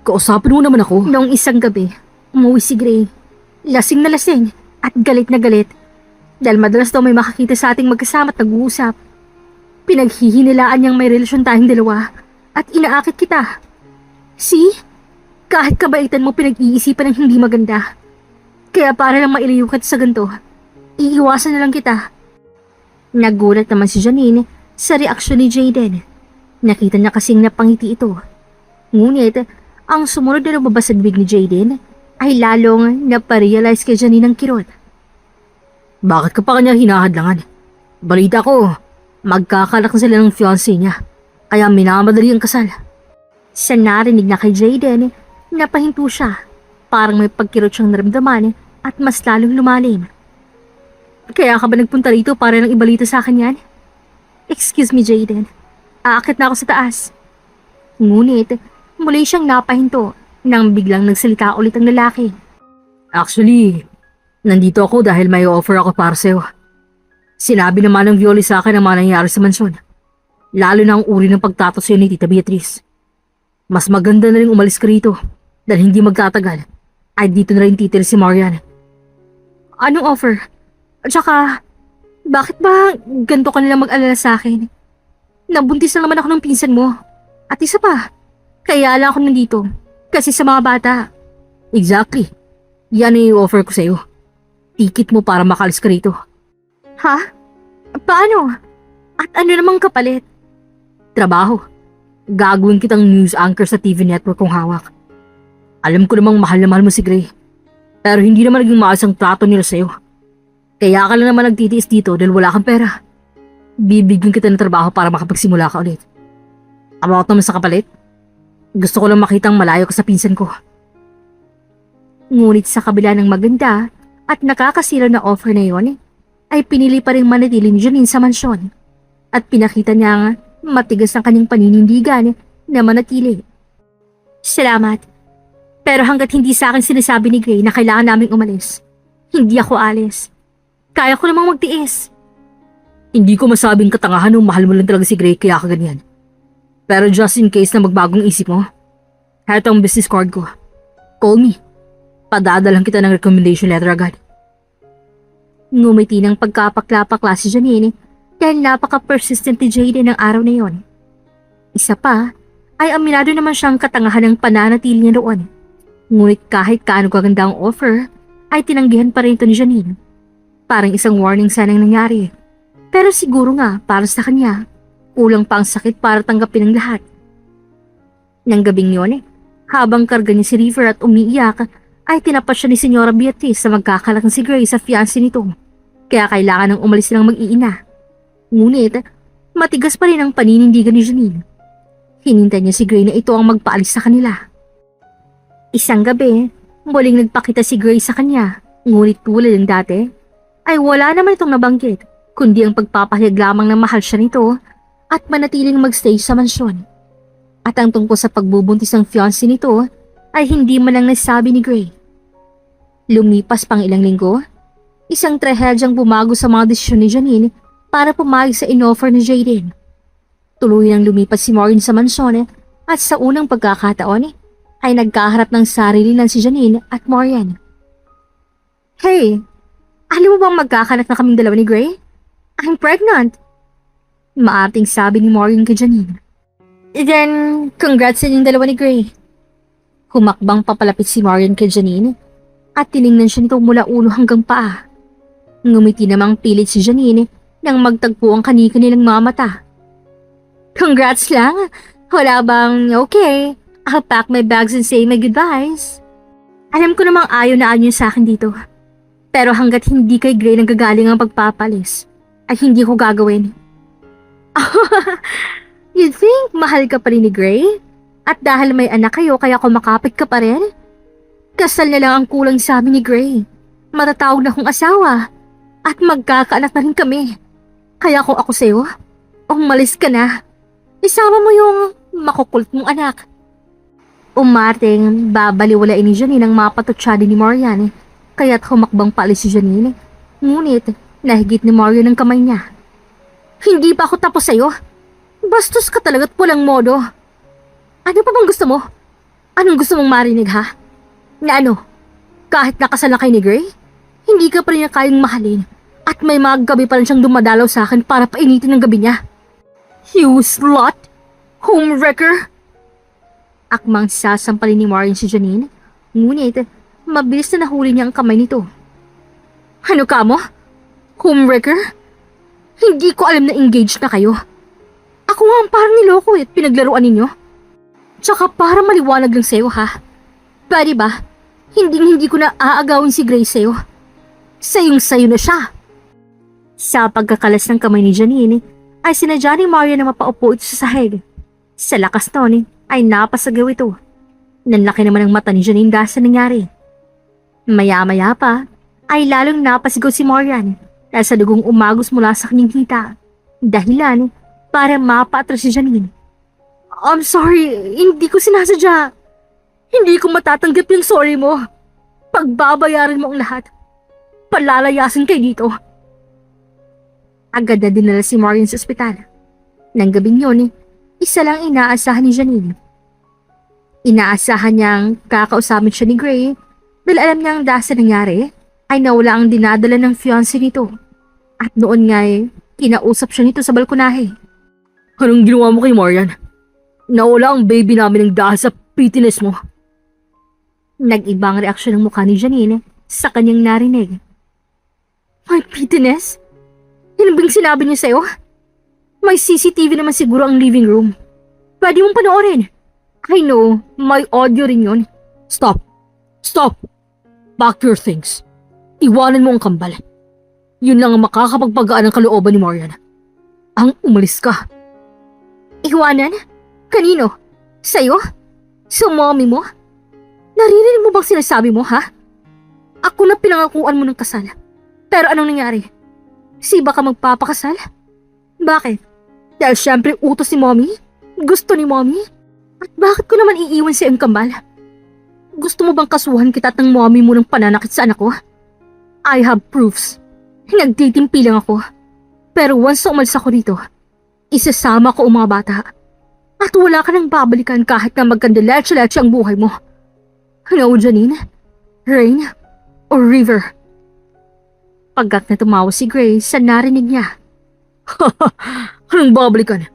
kausapin mo naman ako. Noong isang gabi, umuwi si Gray. Lasing na lasing at galit na galit. Dahil madalas daw may makakita sa ating magkasama at nag-uusap. Pinaghihinilaan niyang may relasyon tayong dalawa at inaakit kita. See? Kahit kabaitan mo pinag-iisipan ng hindi maganda. Kaya para lang mailiw ka sa ganito, iiwasan na lang kita. Nagulat naman si Janine sa reaksyon ni Jaden. Nakita niya kasing napangiti ito. Ngunit, ang sumunod na lumabas sa bibig ni Jaden ay lalong naparealize kay Janine ang kirot. Bakit ka pa kanya hinahadlangan? Balita ko, magkakalak na sila ng fiancé niya. Kaya minamadali ang kasal. Sa narinig na kay Jaden, napahinto siya. Parang may pagkirot siyang naramdaman at mas lalong lumalim. Kaya ka ba nagpunta rito para lang ibalita sa akin yan? Excuse me, Jaden. Aakit na ako sa taas. Ngunit, muli siyang napahinto nang biglang nagsalita ulit ang lalaki. Actually, nandito ako dahil may offer ako para sa'yo. Sinabi naman ng Violi sa akin ang mga nangyari sa mansyon. Lalo na ang uri ng pagtato sa'yo ni Tita Beatrice. Mas maganda na rin umalis ka rito dahil hindi magtatagal ay dito na rin titir si Marian. Anong offer? At saka, bakit ba ganito ka nila mag-alala sa akin? Nabuntis na naman ako ng pinsan mo. At isa pa, kaya lang ako nandito. Kasi sa mga bata. Exactly. Yan ang i-offer ko sa'yo. Ticket mo para makalis ka rito. Ha? Paano? At ano namang kapalit? Trabaho. Gagawin kitang news anchor sa TV network kong hawak. Alam ko namang mahal na mahal mo si Gray. Pero hindi naman naging maayos ang trato nila sa'yo. Kaya ka lang naman nagtitiis dito dahil wala kang pera. Bibigyan kita ng trabaho para makapagsimula ka ulit. About naman sa kapalit, gusto ko lang makitang malayo ka sa pinsan ko. Ngunit sa kabila ng maganda at nakakasilaw na offer na yon, ay pinili pa rin manatili ni Janine sa mansyon. At pinakita niya nga matigas ang kanyang paninindigan na manatili. Salamat. Pero hanggat hindi sa akin sinasabi ni Gray na kailangan naming umalis, hindi ako alis. Kaya ko namang magtiis. Hindi ko masabing katangahan nung mahal mo lang talaga si Gray kaya ka ganyan. Pero just in case na magbagong isip mo, heto ang business card ko. Call me. Padadalang kita ng recommendation letter agad. Ngumiti ng pagkapakla-pakla si Janine dahil napaka-persistent ni Jaden ng araw na yon. Isa pa, ay aminado naman siyang katangahan ng pananatili niya roon. Ngunit kahit kaano kaganda ang offer, ay tinanggihan pa rin ito ni Janine. Parang isang warning sanang nangyari. Pero siguro nga para sa kanya, kulang pa ang sakit para tanggapin ang lahat. Nang gabing yon, habang karga niya si River at umiiyak, ay tinapat siya ni Senyora Beatrice sa magkakalakang si Grace sa fiancé nito. Kaya kailangan ng umalis silang mag-iina. Ngunit, matigas pa rin ang paninindigan ni Janine. Hinintay niya si Gray na ito ang magpaalis sa kanila. Isang gabi, muling nagpakita si Gray sa kanya, ngunit tulad ng dati, ay wala naman itong nabanggit, kundi ang pagpapahayag lamang na mahal siya nito at manatiling magstay sa mansyon. At ang tungkol sa pagbubuntis ng fiancé nito ay hindi man lang nasabi ni Gray. Lumipas pang ilang linggo, isang trahedyang bumago sa mga desisyon ni Janine para pumayag sa inoffer ni Jaden. Tuluyang lumipas si Maureen sa mansyon at sa unang pagkakataon ay nagkaharap ng sarili ng si Janine at Marian. Hey, alam mo bang magkakanak na kaming dalawa ni Gray? I'm pregnant! Maarting sabi ni Maureen kay Janine. Then, congrats sa inyong dalawa ni Gray. Humakbang papalapit si Marian kay Janine at tiningnan siya nito mula ulo hanggang paa. Ngumiti namang pilit si Janine nang magtagpo ang kani-kanilang mga mata. Congrats lang! Wala bang okay? I'll pack my bags and say my goodbyes. Alam ko namang ayaw na ayaw sa akin dito. Pero hanggat hindi kay Gray nanggagaling ang pagpapalis, ay hindi ko gagawin. You think mahal ka pa rin ni Gray? At dahil may anak kayo kaya kumakapit ka pa rin? Kasal na lang ang kulang sa amin ni Gray. Matatawag na akong asawa. At magkakaanak na rin kami. Kaya kung ako sa'yo, umalis ka na. Isama mo yung makukult mong anak. Umarting, babaliwalain ni Janine ang mapatutsadi ni Marian. Kaya't humakbang paalis si Janine. Ngunit, nahigit ni Marian ang kamay niya. Hindi pa ako tapos sa'yo. Bastos ka talaga't walang modo. Ano pa bang gusto mo? Anong gusto mong marinig ha? Na ano? Kahit nakasal na kay ni Gray, hindi ka pa rin niya kayang mahalin. At may mga gabi pa rin siyang dumadalaw sa akin para painitin ang gabi niya. You slut! Homewrecker! Akmang sasampalin ni Marian si Janine, ngunit mabilis na nahuli niya ang kamay nito. Ano ka mo? Homewrecker? Hindi ko alam na engaged na kayo. Ako nga ang parang niloko at pinaglaruan ninyo. Tsaka para maliwanag lang sa'yo ha. Pwede ba? Hindi ko na aagawin si Grace sa'yo. Sayong-sayo na siya. Sa pagkakalas ng kamay ni Janine, ay sinadya ni Maria na mapaupo ito sa sahig. Sa lakas nun, ay napasagaw ito. Nanlaki naman ang mata ni Janine dahil sa nangyari. Maya-maya pa, ay lalong napasigaw si Marian dahil sa dugong umagos mula sa kanyang hita. Dahilan para mapaatras si Janine. I'm sorry, hindi ko sinasadya. Hindi ko matatanggap yung sorry mo. Pagbabayaran mo ang lahat. Palalayasin kayo dito. Agad na dinala si Marian sa ospital. Nang gabing yun, isa lang inaasahan ni Janine. Inaasahan niyang kakausapin siya ni Gray dahil alam niyang dahil sa nangyari ay nawala ang dinadala ng fiancé nito. At noon nga'y kinausap siya nito sa balkonahe. Anong ginawa mo kay Marian? Nawala ang baby namin ng dahil sa pittiness mo. Nag-ibang reaksyon ng mukha ni Janine sa kanyang narinig. My pittiness? Yan bang sinabi niya sa'yo? May CCTV naman siguro ang living room. Pwede mong panoorin. I know, may audio rin yun. Stop! Stop! Pack your things. Iwanan mo ang kambal. Yun lang ang makakapagpagaan ng kalooban ni Marian. Ang umalis ka. Iwanan? Kanino? Sa'yo? Sa mommy mo? Naririnig mo bang sinasabi mo, ha? Ako na pinangakuan mo ng kasal. Pero anong nangyari? Si ba ka magpapakasal? Bakit? Dahil syempre utos ni mommy? Gusto ni mommy? At bakit ko naman iiwan sa iyong kambal? Gusto mo bang kasuhan kita at ng mommy mo ng pananakit sa anak ko? I have proofs. Nagtitimpi lang ako. Pero once umalis ako dito, isasama ko ang mga bata. At wala ka nang babalikan kahit na magkandiletse-letse ang buhay mo. No, Janine, Rain, or River. Pagkat na tumawa si Grace sa narinig niya. Anong babalikan?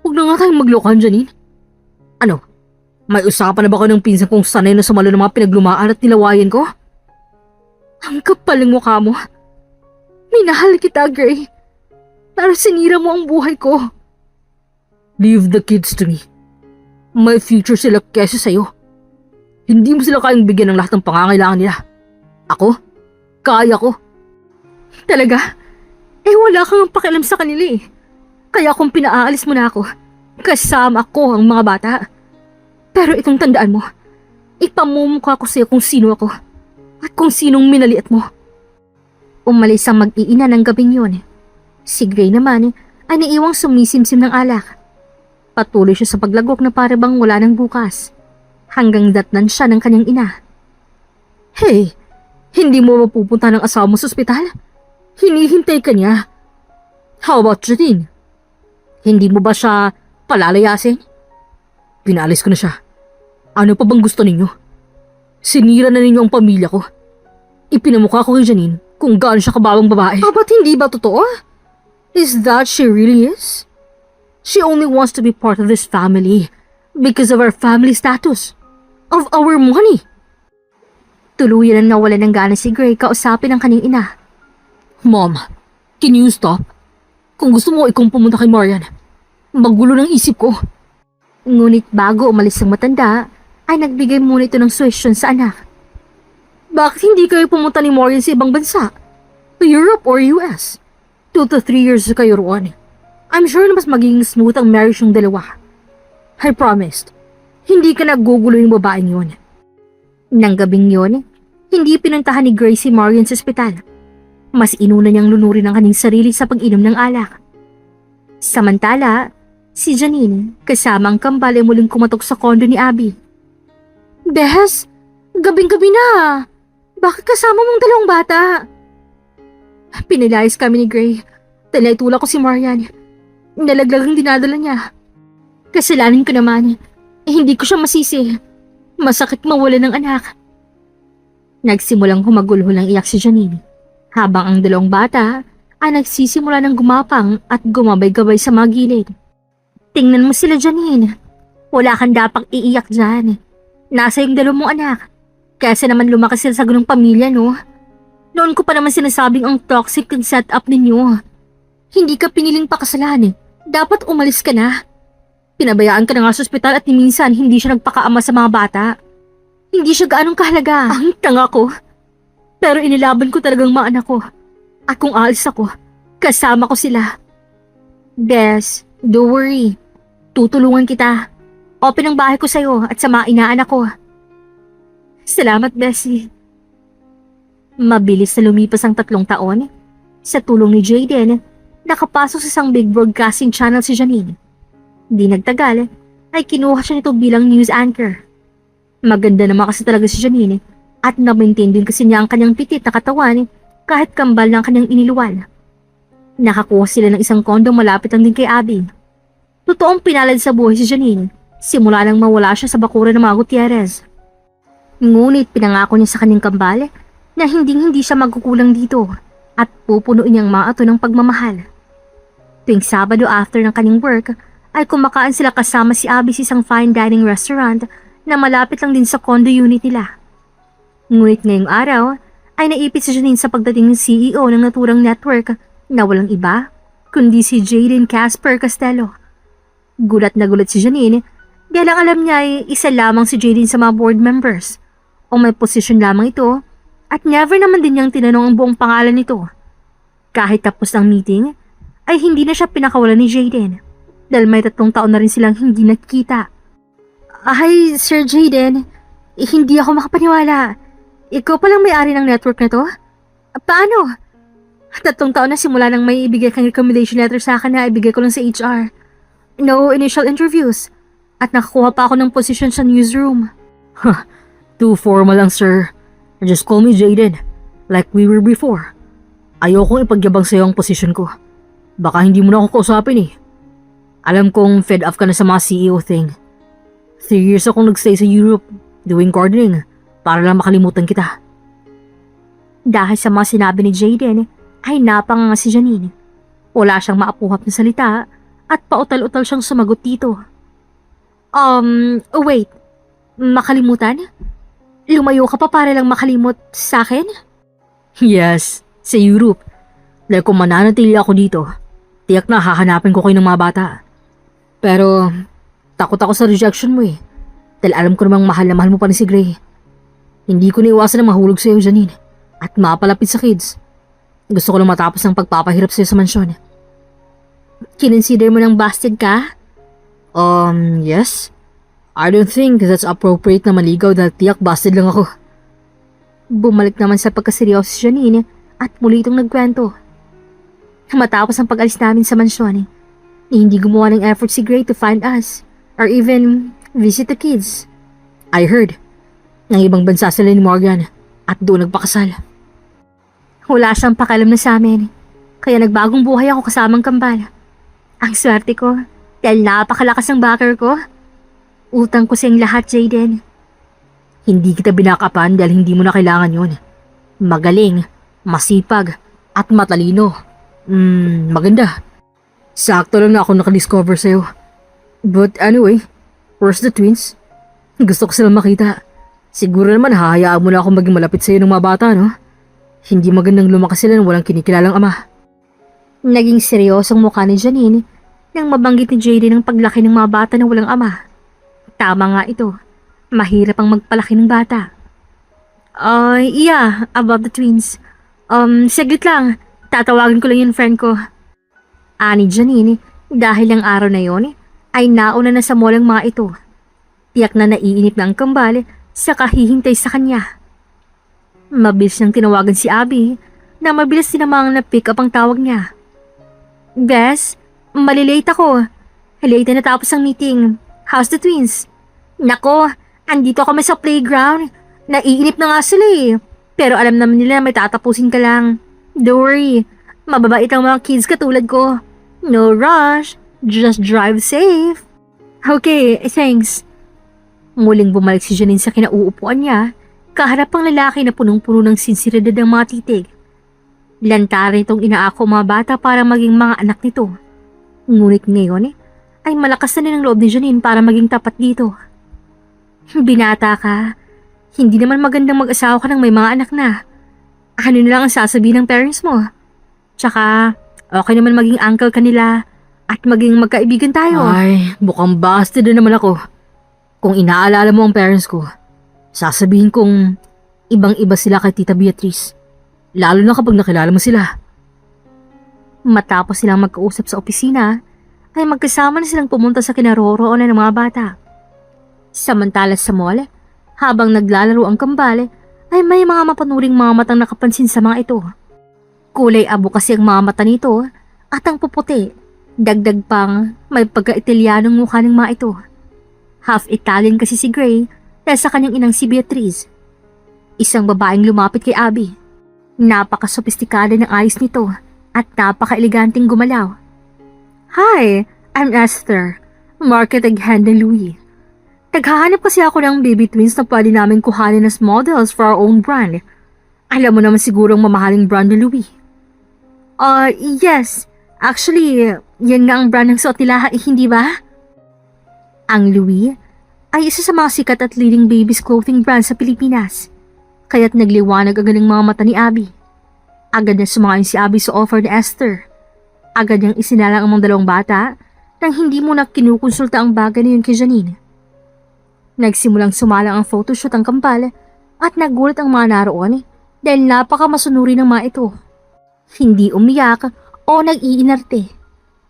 Huwag na nga tayong maglokohan, Janine. Ano? May usapan na ba kayo ng pinsan kong sanay na sumalo ng mga pinaglumaan at nilawayan ko? Ang kapal ng mukha mo. Minahal kita, Gray. Pero sinira mo ang buhay ko. Leave the kids to me. May future sila kesa sa'yo. Hindi mo sila kayang bigyan ng lahat ng pangangailangan nila. Ako? Kaya ko. Talaga? Wala kang pakialam sa kanila eh. Kaya kung pinaalis mo na ako, kasama ko ang mga bata. Pero itong tandaan mo, ipamumukha ko sa'yo kung sino ako at kung sinong minaliit mo. Umalis ang mag-iina ng gabing yun. Si Gray naman ay naiwang sumisimsim ng alak. Patuloy siya sa paglagok na para bang wala ng bukas. Hanggang datnan siya ng kanyang ina. Hey, hindi mo mapupunta ng asawa mo sa ospital? Hinihintay ka niya. How about Janine? Hindi mo ba siya palalayasin? Pinalis ko na siya. Ano pa bang gusto ninyo? Sinira na ninyo ang pamilya ko. Ipinamukha ko kay Janine kung gaano siya kababang babae. Ba't hindi ba totoo? Is that she really is? She only wants to be part of this family because of our family status. Of our money. Tuluyan na nawalan ng gana si Gray kausapin ang kanyang ina. Mom, can you stop? Kung gusto mo ikong pumunta kay Marian, magulo ng isip ko. Ngunit bago umalis ang matanda, ay nagbigay muna ito ng suwestyon sa anak. Bakit hindi kayo pumunta ni Marian sa ibang bansa? To Europe or US? 2 to 3 years kayo roon. I'm sure na mas magiging smooth ang marriage ng dalawa. I promised, hindi ka nagugulo yung babaeng yun. Nang gabing yun, hindi pinuntahan ni Gracie Marian sa ospital. Mas inuna niyang lunurin ang kanyang sarili sa pag-inom ng alak. Samantala, si Janine, kasama ang kambal ay muling kumatok sa kondo ni Abby. Bes, gabing-gabi na. Bakit kasama mong dalawang bata? Pinilayas kami ni Gray. Talaitula ko si Marian. Nalaglag ang dinadala niya. Kasalanan ko naman. Hindi ko siya masisi. Masakit mawala ng anak. Nagsimulang humagulhulang iyak si Janine. Habang ang dalawang bata ay nagsisimula ng gumapang at gumabay-gabay sa mga gilid. Tingnan mo sila, Janine. Wala kang dapang iiyak dyan. Nasa yung dalawang mong anak. Kaysa naman lumaki sila sa ganung pamilya, no? Noon ko pa naman sinasabing ang toxic ang setup ninyo. Hindi ka piniling pakasalan. Dapat umalis ka na. Pinabayaan ka na nga sa ospital at ni minsan hindi siya nagpakaama sa mga bata. Hindi siya gaanong kahalaga. Ang tanga ko. Pero inilaban ko talagang mga anak ko. At kung aalis ako, kasama ko sila. Bes, don't worry. Tutulungan kita. Open ang bahay ko sa'yo at sa mga inaanak ko. Salamat, Bessie. Mabilis na lumipas ang 3 taon. Sa tulong ni Jaden, nakapasok sa isang big broadcasting channel si Janine. Di nagtagal, ay kinuha siya nito bilang news anchor. Maganda naman kasi talaga si Janine at na-maintain din kasi niya ang kanyang pitit na katawan kahit kambal ng kanyang iniluwal. Nakakuha sila ng isang kondo malapit lang din kay Abby. Totoong pinalad sa buhay si Janine. Simula nang mawala siya sa bakuran ng mga Gutierrez. Ngunit pinangako niya sa kanyang kambal na hindi siya magkukulang dito at pupunuin niyang mga ito ng pagmamahal. Tuwing Sabado after ng kanyang work ay kumakain sila kasama si Abby sa isang fine dining restaurant na malapit lang din sa condo unit nila. Ngunit ngayong araw ay naipit si Janine sa pagdating ng CEO ng naturang network na walang iba kundi si Jaden Casper Castello. Gulat na gulat si Janine dahil ang alam niya ay isa lamang si Jaden sa mga board members o may posisyon lamang ito at never naman din niyang tinanong ang buong pangalan nito. Kahit tapos ang meeting ay hindi na siya pinakawalan ni Jaden dahil may 3 taon na rin silang hindi nagkita. Ay, Sir Jaden, hindi ako makapaniwala. Ikaw palang may-ari ng network na to? Paano? 3 taon na simula nang may ibigay kang recommendation letter sa akin na ibigay ko lang sa HR. No initial interviews. At nakakuha pa ako ng position sa newsroom. Too formal lang, sir. Just call me Jaden, like we were before. Ayokong ipagyabang sa'yo ang position ko. Baka hindi mo na ako kausapin eh. Alam kong fed up ka na sa mga CEO thing. 3 years akong nagstay sa Europe doing gardening para lang makalimutan kita. Dahil sa mga sinabi ni Jaden ay napanganga si Janine. Wala siyang maapuhap na salita at pautal-utal siyang sumagot dito. Wait. Makalimutan? Lumayo ka pa para lang makalimot sa akin? Yes, sa Europe. Dahil kung mananatili ako dito, tiyak na hahanapin ko kayo ng mga bata. Pero takot ako sa rejection mo eh. Dahil alam ko namang mahal na mahal mo pa ni si Gray. Hindi ko naiwasan na mahulog sa'yo, Janine. At mapalapit sa kids. Gusto ko lang matapos ng pagpapahirap sa'yo sa mansyon. Kinonsider mo ng busted ka? Yes. I don't think that's appropriate na maligaw dahil tiyak busted lang ako. Bumalik naman sa pagkaseryoso si Janine at muli itong nagkwento. Matapos ang pag-alis namin sa mansyon, hindi gumawa ng effort si Gray to find us or even visit the kids. I heard. Ng ibang bansa sila ni Morgan at doon nagpakasal. Wala siyang pakialam na sa amin, kaya nagbagong buhay ako kasamang kambal. Ang swerte ko dahil napakalakas ng backer ko. Utang ko siyang lahat, Jaden. Hindi kita binakapan dahil hindi mo na kailangan yun. Magaling, masipag, at matalino. Maganda. Sakto lang na ako nakadiscover sa'yo. But anyway, where's the twins? Gusto ko silang makita. Siguro naman hahayaan mo na akong maging malapit sa'yo ng mga bata, no? Hindi magandang lumakas sila ng walang kinikilalang ama. Naging seryosong mukha ni Janine nang mabanggit ni Jaden ang paglaki ng mga bata na walang ama. Tama nga ito. Mahirap ang magpalaki ng bata. Yeah, about the twins. Saglit lang. Tatawagin ko lang yung friend ko. Ani Janine, dahil ang araw na yon ay nauna na sa mall ang mga ito. Tiyak na naiinip na ang kambal sa kahihintay sa kanya. Mabilis niyang tinawagan si Abby na mabilis din namang na-pick up ang tawag niya. Bes, malilate ako. Late na natapos ang meeting. How's the twins? Nako, andito kami sa playground. Naiinip na nga sila eh. Pero alam naman nila na may tatapusin ka lang. Don't worry, mababait ang mga kids katulad ko. No rush, just drive safe. Okay, thanks. Muling bumalik si Janine sa kinauupuan niya, kaharap ang lalaki na punong-puno ng sinsiridad ng mga titig. Lantaran itong inaako mga bata para maging mga anak nito. Ngunit ngayon ay malakas na rin ang loob ni Janine para maging tapat dito. Binata ka, hindi naman magandang mag-asawa ka ng may mga anak na. Ano na lang ang sasabihin ng parents mo? Tsaka, okay naman maging uncle ka nila at maging magkaibigan tayo. Ay, mukhang busted na naman ako. Kung inaalala mo ang parents ko, sasabihin kong ibang-iba sila kay Tita Beatrice. Lalo na kapag nakilala mo sila. Matapos silang magkausap sa opisina, ay magkasama na silang pumunta sa kinaroroonan ng mga bata. Samantala sa mall, habang naglalaro ang kambal, ay may mga mapanuring mga matang nakapansin sa mga ito. Kulay abo kasi ang mga mata nito at ang puputi. Dagdag pang may pagka-Italianong mukha ng mga ito. Half Italian kasi si Gray dahil sa kanyang inang si Beatrice. Isang babaeng lumapit kay Abby. Napaka-sopistikada ng ayos nito at napaka-eleganting gumalaw. Hi, I'm Esther, marketing hand ni Louie. Naghahanap kasi ako ng baby twins na pwede namin kuhanin as models for our own brand. Alam mo naman siguro ang mamahaling brand ni Louie. Yes. Actually, yan nga ang brand ng suot nila, hindi ba? Ang Louie ay isa sa mga sikat at leading babies clothing brand sa Pilipinas. Kaya't nagliwanag agad ang mga mata ni Abby. Agad na sumangayon si Abby sa offer ni Esther. Agad niyang isinalang ang mga dalawang bata nang hindi muna kinukonsulta ang bagay na yun kay Janine. Nagsimulang sumalang ang photoshoot ang kampal at nagulat ang mga naroon dahil napakamasonuri ng mga ito. Hindi umiyak o nag-iinarte.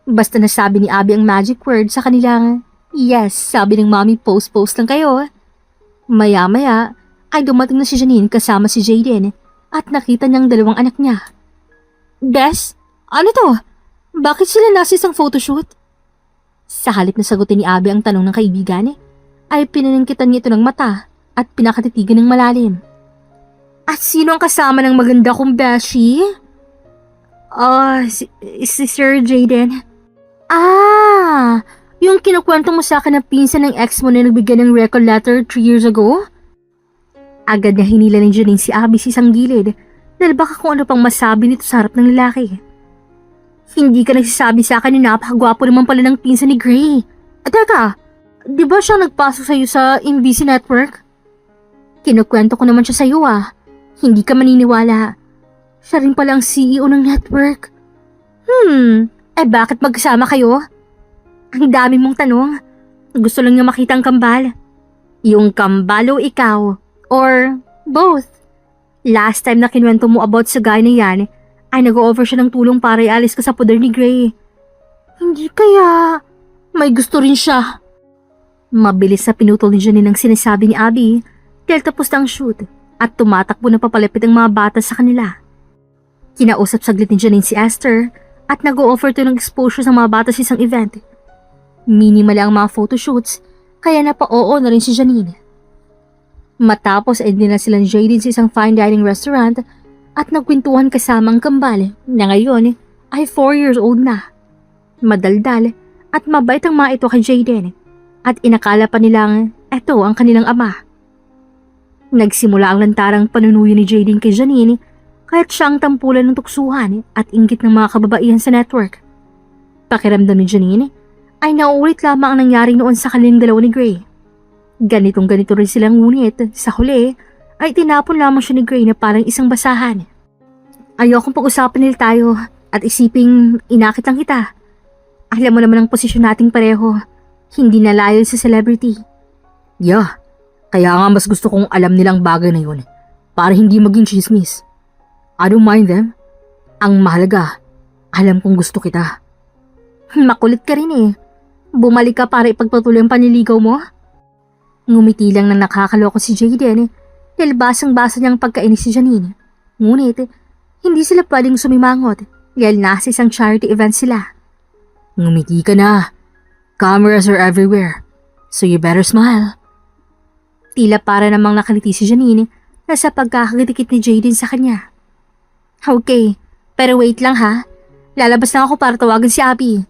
Basta nasabi ni Abby ang magic word sa kanilang, yes, sabi ng mommy, post-post lang kayo. Maya-maya ay dumating na si Janine kasama si Jaden at nakita niyang dalawang anak niya. Bes, ano to? Bakit sila nasa isang photoshoot? Sa halip na sagutin ni Abby ang tanong ng kaibigan, ay pinaningkitan niya ito ng mata at pinakatitigan ng malalim. At sino ang kasama ng maganda kong beshi? Si Sir Jaden. Ah! Yung kinukwento mo sa akin na pinsan ng ex mo na nagbigay ng record letter 3 years ago? Agad na hinila ni Janine si Abby sa isang gilid dahil baka kung ano pang masabi nito sa harap ng lalaki. Hindi ka nagsasabi sa akin na napakagwapo naman pala ng pinsan ni Gray. At teka, di ba siya nagpasok sa'yo sa MBC Network? Kinukwento ko naman siya sa'yo ah. Hindi ka maniniwala. Siya rin pala ang CEO ng network. Bakit magkasama kayo? Ang dami mong tanong. Gusto lang niya makita ang kambal. Yung kambal o ikaw? Or both? Last time na kinuwento mo about sa guy na yan, ay nag-o-offer siya ng tulong para ialis ka sa poder ni Gray. Hindi kaya may gusto rin siya. Mabilis na pinutol ni Janine ang sinasabi ni Abby dahil tapos na ang shoot at tumatakbo na papalapit ang mga bata sa kanila. Kinausap saglit ni Janine si Esther at nag-o-offer to ng exposure sa mga bata sa isang event. Minimal ang mga photoshoots kaya napa-oo na rin si Janine. Matapos ay dinala sila ni Jaden sa isang fine dining restaurant at nagkwentuhan kasama ang kambal na ngayon ay 4 years old na. Madaldal at mabait ang mga ito kay Jaden at inakala pa nilang eto ang kanilang ama. Nagsimula ang lantarang panunuyo ni Jaden kay Janine kahit siya ang tampulan ng tuksuhan at inggit ng mga kababaihan sa network. Pakiramdam ni Janine ay nauulit lamang ang nangyari noon sa kanilang dalawa ni Gray. Ganitong-ganito rin silang ngunit sa huli ay tinapon lamang siya ni Gray na parang isang basahan. Ayokong pag-usapan nila tayo at isiping inakit lang kita. Alam mo naman ang posisyon nating pareho, hindi na layo sa celebrity. Yeah, kaya nga mas gusto kong alam nilang bagay na yun para hindi maging chismis. I don't mind them. Ang mahalaga, alam kong gusto kita. Makulit ka rin eh. Bumalik ka para ipagpatuloy ang panliligaw mo? Ngumiti lang na nakakaloko si Jaden dahil basang-basa niyang pagkainis si Janine. Ngunit, hindi sila pwedeng sumimangot dahil nasa isang charity event sila. Ngumiti ka na. Cameras are everywhere, so you better smile. Tila para namang nakaliti si Janine na sa pagkakagitikit ni Jaden sa kanya. Okay, pero wait lang ha. Lalabas lang ako para tawagan si Abby.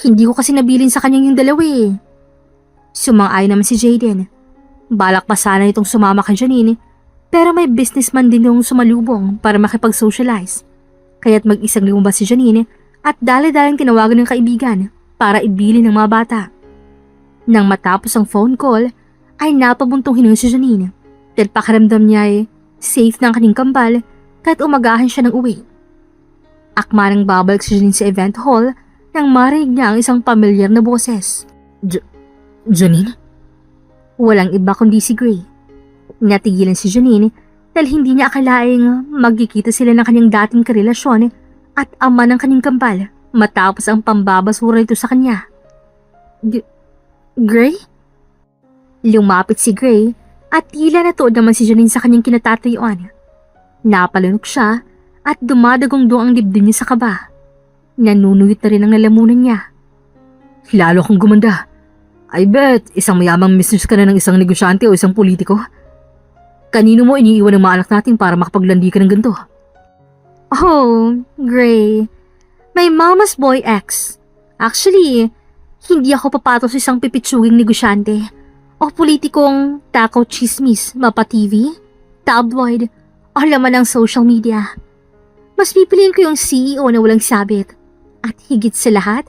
Hindi ko kasi nabilin sa kanyang yung dalawa eh. Sumang-ayon naman si Jaden. Balak pa sana itong sumama kay Janine, pero may businessman din yung sumalubong para makipag-socialize. Kaya't mag-isang lumabas si Janine at dali-daling tinawagan ng kaibigan para ibilin ng mga bata. Nang matapos ang phone call, ay napabuntong hininga si Janine dahil pakiramdam niya ay safe na ang kanyang kambal kahit umagahan siya ng uwi. Akma nang babalik si Janine sa event hall nang marinig niya ang isang pamilyar na boses. Janine? Walang iba kundi si Gray. Natigilan si Janine dahil hindi niya akalaing magkikita sila ng kanyang dating karelasyon at ama ng kanyang kambal matapos ang pambabasura ito sa kanya. Gray? Lumapit si Gray at tila natuod naman si Janine sa kanyang kinatatayuan. Napalunok siya at dumadagong-dong ang dibdib niya sa kaba. Nanunuyot na rin ang lalamunan niya. Lalo kang gumanda. I bet isang mayamang mistress ka na ng isang negosyante o isang politiko. Kanino mo iniiwan ang mga anak natin para makapaglandi ka ng ganito? Oh, Gray. My mama's boy ex. Actually, hindi ako papato sa isang pipitsuging negosyante o politikong takaw chismis, mapa TV, tabloid, o laman ng social media. Mas pipiliin ko yung CEO na walang sabit. At higit sa lahat,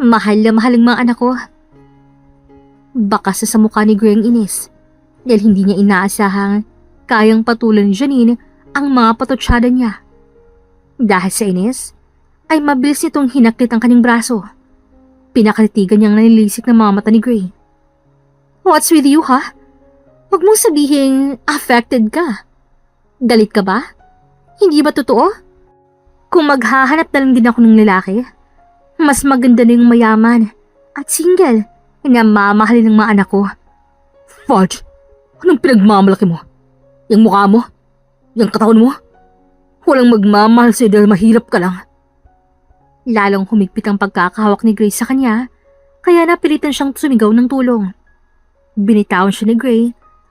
mahal na mahal ang mga anak ko. Baka sa mukha ni Gray ang inis dahil hindi niya inaasahang kayang patulan ni Janine ang mga patotsyada niya. Dahil sa inis, ay mabilis nitong hinaklit ang kanyang braso. Pinakatitigan niyang nanilisik ng mga mata ni Gray. What's with you, ha? Huwag mong sabihing affected ka. Galit ka ba? Hindi ba totoo? Kung maghahanap na lang din ako ng lalaki, mas maganda na yung mayaman at single na mamahalin ng mga anak ko. Fudge! Anong pinagmamalaki mo? Yung mukha mo? Yung katawan mo? Walang magmamahal sa'yo dahil mahirap ka lang. Lalong humigpit ang pagkakahawak ni Gray sa kanya, kaya napilitan siyang sumigaw ng tulong. Binitawan siya ni Gray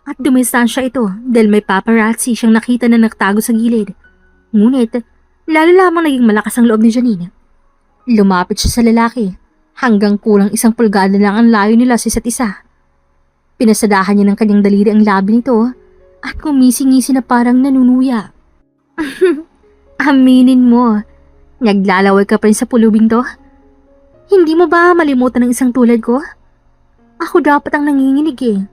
at dumistansya ito dahil may paparazzi siyang nakita na naktago sa gilid. Ngunit, lalo lamang naging malakas ang loob ni Janine. Lumapit siya sa lalaki Hanggang kulang 1 pulgada lang ang layo nila sa isa't isa. Pinasadahan niya ng kanyang daliri ang labi nito at ngumisi-ngisi na parang nanunuya. Aminin mo, naglalaway ka pa rin sa pulubing to? Hindi mo ba malimutan ng isang tulad ko? Ako dapat ang nanginginig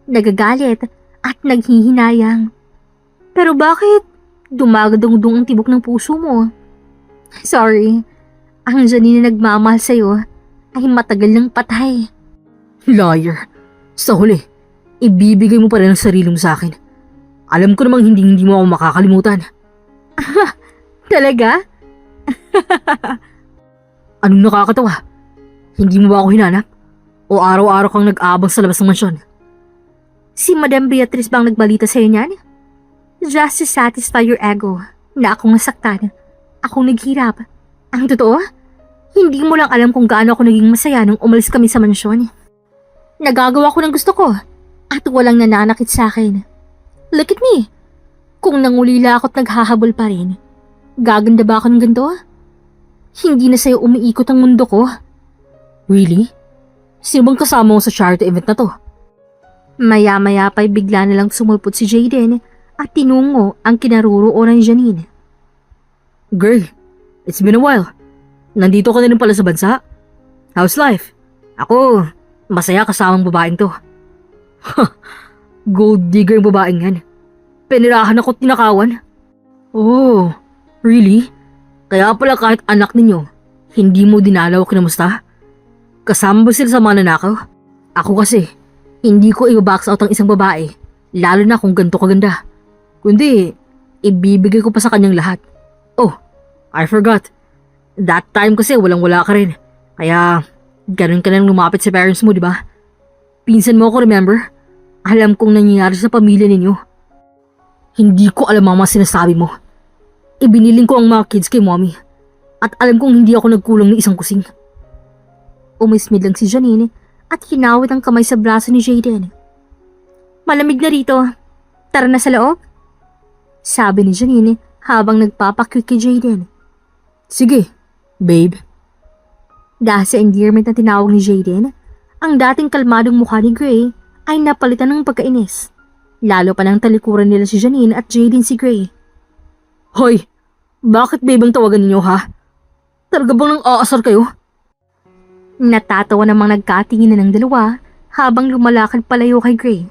nagagalit at naghihinayang. Pero bakit dumagadungdung ang tibok ng puso mo? Sorry, ang Janine na nagmamahal sa'yo ay matagal ng patay. Liar. Sa huli, ibibigay mo pa rin ang sarili mo sa akin. Alam ko namang hindi mo ako makakalimutan. Talaga? Anong nakakatawa? Hindi mo ba ako hinanap? O araw-araw kang nag-aabang sa labas ng mansyon? Si Madam Beatrice bang nagbalita sa'yo niyan? Just to satisfy your ego na akong nasaktan, akong naghirap. Ang totoo, hindi mo lang alam kung gaano ako naging masaya nung umalis kami sa mansyon. Nagagawa ko ng gusto ko at walang nananakit sa akin. Look at me. Kung nangulila ako at naghahabol pa rin, gaganda ba ako ng ganito? Hindi na sa'yo umiikot ang mundo ko. Really? Sino bang kasama mo sa charity event na to? Maya-maya pa'y bigla na lang sumulpot si Jaden at tinungo ang kinaroroonan ni Janine. Girl, it's been a while. Nandito ka na rin pala sa bansa. How's life? Ako, masaya kasamang babaeng to. Gold digger yung babaeng yan. Pinirahan ako at tinakawan. Oh, really? Kaya pala kahit anak ninyo, hindi mo dinalaw o kinamusta? Kasama ba sila sa mga nanakaw? Ako kasi, hindi ko i-box out ang isang babae, lalo na kung ganito kaganda. Kundi, ibibigay ko pa sa kanyang lahat. Oh, I forgot. That time kasi walang-wala ka rin. Kaya, ganun ka nang lumapit sa parents mo, di ba? Pinsan mo ako, remember? Alam kong nangyayari sa pamilya ninyo. Hindi ko alam ang mga sinasabi mo. Ibiniling ko ang mga kids kay mommy. At alam kong hindi ako nagkulang ng isang kusing. Umismid lang si Janine at hinawit ang kamay sa braso ni Jaden. Malamig na rito. Tara na sa loob. Sabi ni Janine habang nagpapakyut kay Jaden. Sige, babe. Dahil sa endearment na tinawag ni Jaden, ang dating kalmadong mukha ni Gray ay napalitan ng pagkainis. Lalo pa nang talikuran nila si Janine at Jaden si Gray. Hoy, bakit babe ang tawagan ninyo ha? Talaga bang nang aasar kayo? Natatawa namang nagkatingin na ng dalawa habang lumalakad palayo kay Gray.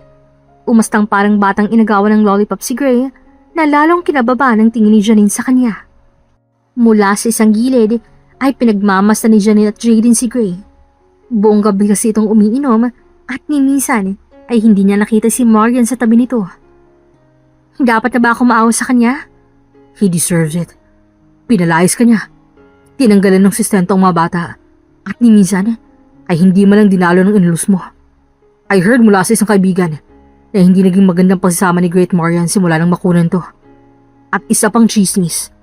Umastang parang batang inagawan ng lollipop si Gray na lalong kinababa ng tingin ni Janine sa kanya. Mula sa isang gilid ay pinagmamasta ni Janine at Jaden si Gray. Buong gabi kasi itong umiinom at ni minsan ay hindi niya nakita si Marian sa tabi nito. Dapat na ba ako maawa sa kanya? He deserves it. Pinalayas ka niya. Tinanggalan ng sustento ang mga bata. At ni minsan ay hindi man lang dinalo ng inulus mo. I heard mula sa isang kaibigan na hindi naging magandang pagsasama ni Great Marian simula nang makunan to. At isa pang chismis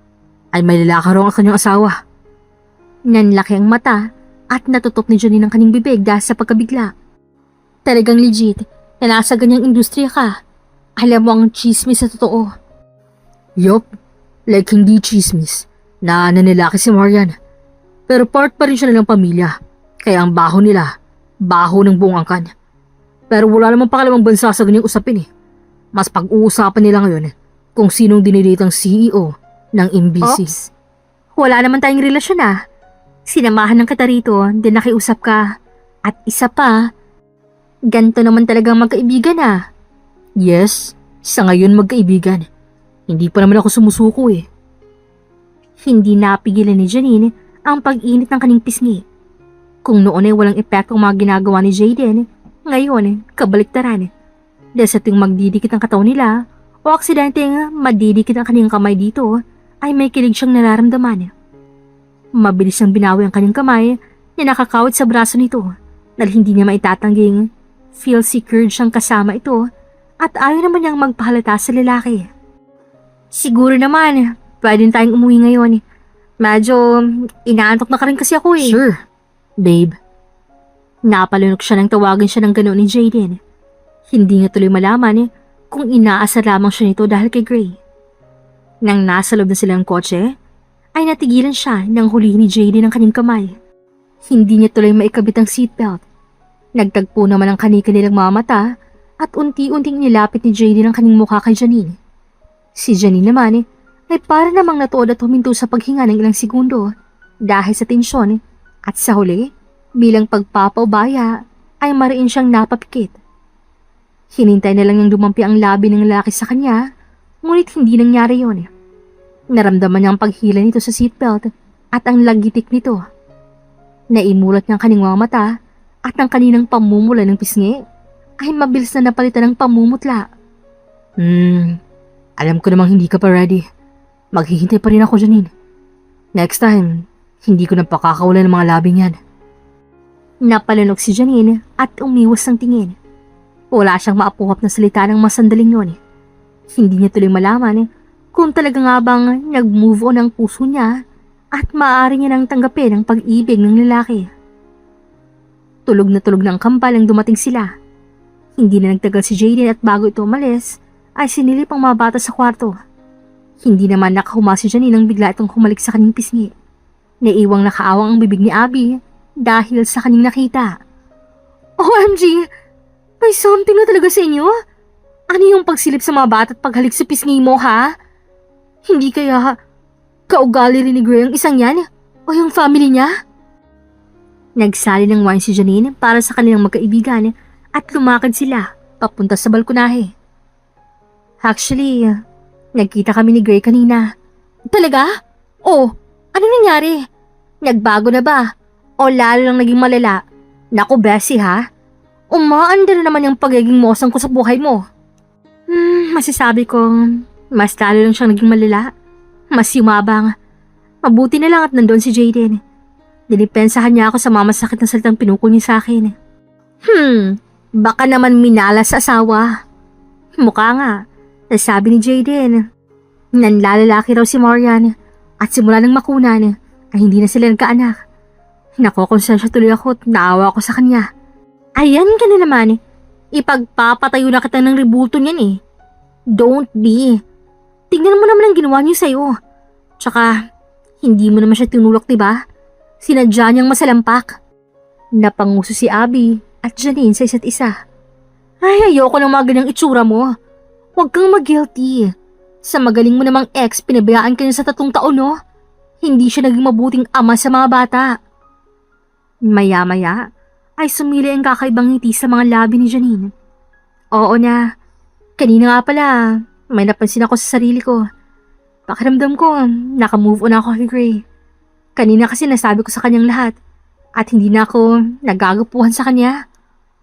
ay may lalaki raw ang kanyang asawa. Nanlaki ang mata at natutop ni Janine ang kanyang bibig dahil sa pagkabigla. Talagang legit na nasa ganyang industriya ka. Alam mo ang chismis sa totoo. Yup, like hindi chismis na nanilaki si Marian. Pero part pa rin siya nilang pamilya, kaya ang baho nila, baho ng buong angkan. Pero wala namang pakialamang bansa sa ganyang usapin Mas pag-uusapan nila ngayon kung sinong dinidate ang CEO ng MBC. Oops, wala naman tayong relasyon Sinamahan ng kita rito, din nakiusap ka. At isa pa, ganito naman talagang magkaibigan Yes, sa ngayon magkaibigan. Hindi pa naman ako sumusuko Hindi napigilan ni Janine ang pag-init ng kanyang pisngi. Kung noon ay walang epekto ang mga ginagawa ni Jaden, ngayon kabaliktaran. Dahil sa tuwing magdidikit ang katawan nila o aksidenteng madidikit ang kanyang kamay dito, ay may kilig siyang nararamdaman. Mabilis niyang binawi ang kanyang kamay na nakakawit sa braso nito dahil hindi niya maitatangging feel secured siyang kasama ito at ayaw naman niyang magpahalata sa lalaki. Siguro naman, pwede tayong umuwi ngayon. Medyo inaantok na ka rin kasi ako Sure, babe. Napalunok siya nang tawagan siya ng gano'n ni Jaden. Hindi niya tuloy malaman kung inaasar lamang siya nito dahil kay Gray. Nang nasa loob na silang kotse, ay natigilan siya nang hulihin ni Jaden ang kanyang kamay. Hindi niya tuloy maikabit ang seatbelt. Nagtagpo naman ang kani-kanilang mga mata at unti-unting nilapit ni JD ang kanyang mukha kay Janine. Si Janine naman ay para namang natuod at huminto sa paghinga ng ilang segundo dahil sa tensyon at sa huli, bilang pagpapaubaya ay mariin siyang napapikit. Hinintay na lang niyang dumampi ang labi ng lalaki sa kanya, ngunit hindi nangyari yon. Naramdaman niya ang paghila nito sa seatbelt at ang lagitik nito. Naimulat niya ang kanyang mga mata at ang kaninang pamumula ng pisngi ay mabilis na napalitan ng pamumutla. Alam ko namang hindi ka pa ready. Maghihintay pa rin ako, Janine. Next time, hindi ko na pakakawalan ng mga labing yan. Napalunok si Janine at umiwas ng tingin. Wala siyang maapuhap na salita ng masandaling noon. Hindi niya tuloy malaman kung talaga nga bang nag-move on ang puso niya at maaari niya nang tanggapin ang pag-ibig ng lalaki. Tulog na tulog ng kampal ang dumating sila. Hindi na nagtagal si Jaden at bago ito umalis, ay sinilip ang mga bata sa kwarto. Hindi naman nakahuma si Janine nang bigla itong humalik sa kanyang pisngi. Naiwang nakaawang ang bibig ni Abby dahil sa kanyang nakita. OMG! May something na talaga sa inyo? Ano yung pagsilip sa mga bata at paghalik sa pisngi mo, ha? Hindi kaya kaugali rin ni Gray ang isang yan? O yung family niya? Nagsali ng wine si Janine para sa kanilang magkaibigan at lumakad sila papunta sa balkonahe. Actually, nagkita kami ni Gray kanina. Talaga? Oh, ano nangyari? Nagbago na ba? O lalo lang naging malala? Naku, Bessie ha? Umaanda na naman yung pagiging mosang ko sa buhay mo. Masasabi ko, mas lalo lang siyang naging malala. Mas yumabang. Mabuti na lang at nandun si Jaden. Dinipensahan niya ako sa mamasakit na salitang pinukol niya sa akin. Baka naman minalas sa asawa. Mukha nga, nasabi ni Jaden. Nanlalalaki raw si Marian at simula ng makunan ay hindi na sila nagkaanak. Nakokonsensya tuloy ako at naawa ako sa kanya. Ayan ka na naman, ipagpapatayo na kita ng rebulto niyan eh. Don't be. Tignan mo naman ang ginawa niyo sa'yo. Tsaka, hindi mo naman siya tinulok diba? Sinadya niyang masalampak. Napanguso si Abby at Janine sa isa't isa. Ay, ayoko ng mga ganyang itsura mo. Huwag kang mag-guilty. Sa magaling mo namang ex, pinabayaan ka niya sa 3 taon, no? Hindi siya naging mabuting ama sa mga bata. Maya-maya, ay sumili ang kakaibang ngiti sa mga labi ni Janine. Oo na, kanina nga pala, may napansin ako sa sarili ko. Pakiramdam ko, naka-move on ako kay Gray. Kanina kasi nasabi ko sa kanyang lahat at hindi na ako nagagapuhan sa kanya.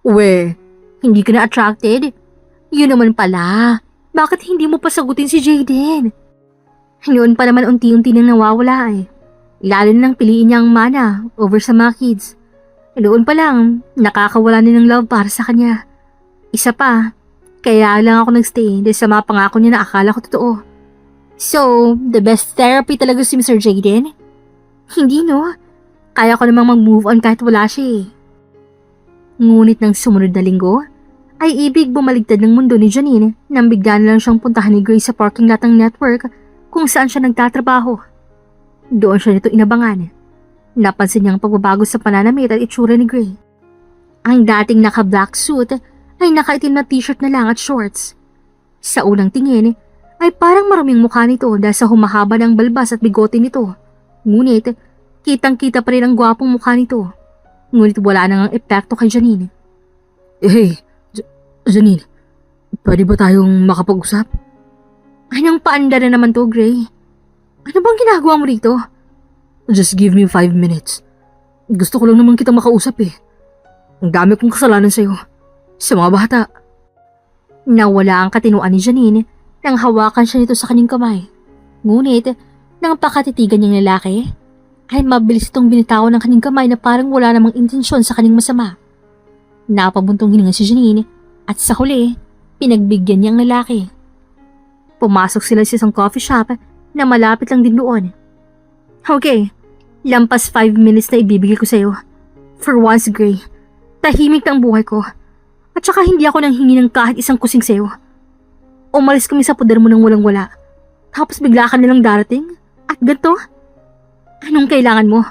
Hindi ka na attracted? Yun naman pala, bakit hindi mo pa sagutin si Jaden? Noon pa naman unti-unti nang nawawala eh. Lalo nang piliin niya ang mana over sa mga kids. Noon pa lang, nakakawala na ng love para sa kanya. Isa pa, kaya lang ako nagstay dahil sa mga pangako niya na akala ko totoo. So, the best therapy talaga si Mr. Jaden? Hindi no, kaya ko namang mag-move on kahit wala siya eh. Ngunit ng sumunod na linggo, ay ibig bumaligtad ng mundo ni Janine nang bigla na lang siyang puntahan ni Gray sa parking lot ng network kung saan siya nagtatrabaho. Doon siya nito inabangan. Napansin niyang pagbabago sa pananamit at itsura ni Gray. Ang dating naka-black suit ay nakaitim na t-shirt na lang at shorts. Sa unang tingin ay parang maraming mukha nito dahil sa humahaba ng balbas at bigote nito. Ngunit kitang-kita pa rin ang gwapong mukha nito. Ngunit wala nang epekto kay Janine. Hey, Janine, pwede ba tayong makapag-usap? Anong paanda na naman to, Gray? Ano bang ginagawa mo rito? Just give me 5 minutes. Gusto ko lang naman kitang makausap eh. Ang dami kong kasalanan sa'yo. Sa mga bata. Nawala ang katinuan ni Janine nang hawakan siya nito sa kanyang kamay. Ngunit, nang pakatitigan niyang lalaki, ay mabilis itong binitawan ng kanyang kamay na parang wala namang intensyon sa kanyang masama. Napabuntong hininga si Janine at sa huli, pinagbigyan niya ang lalaki. Pumasok sila sa isang coffee shop na malapit lang din doon. Okay, lampas 5 minutes na ibibigay ko sa'yo. For once, Gray, tahimik na ang buhay ko. At saka hindi ako nang hingi ng kahit isang kusing sa'yo. Umalis kami sa poder mo nang walang wala. Tapos bigla ka nalang darating? At ganito? Anong kailangan mo?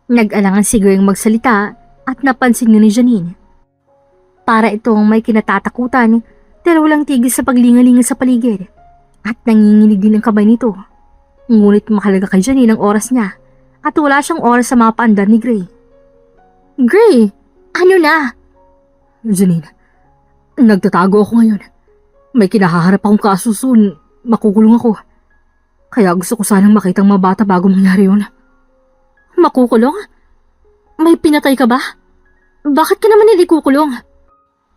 Nag-alangan si Gray magsalita at napansin ni Janine. Para itong may kinatatakutan pero walang tigil sa paglingalinga sa paligid at nanginginig din ang kamay nito. Ngunit mahalaga kay Janine ang oras niya at wala siyang oras sa mga paandar ni Gray. Gray, ano na? Janine, nagtatago ako ngayon. May kinahaharap akong kaso soon. Makukulong ako. Kaya gusto ko sanang makita ang mga bata bago mangyari yun. Makukulong? May pinatay ka ba? Bakit ka naman hindi kukulong?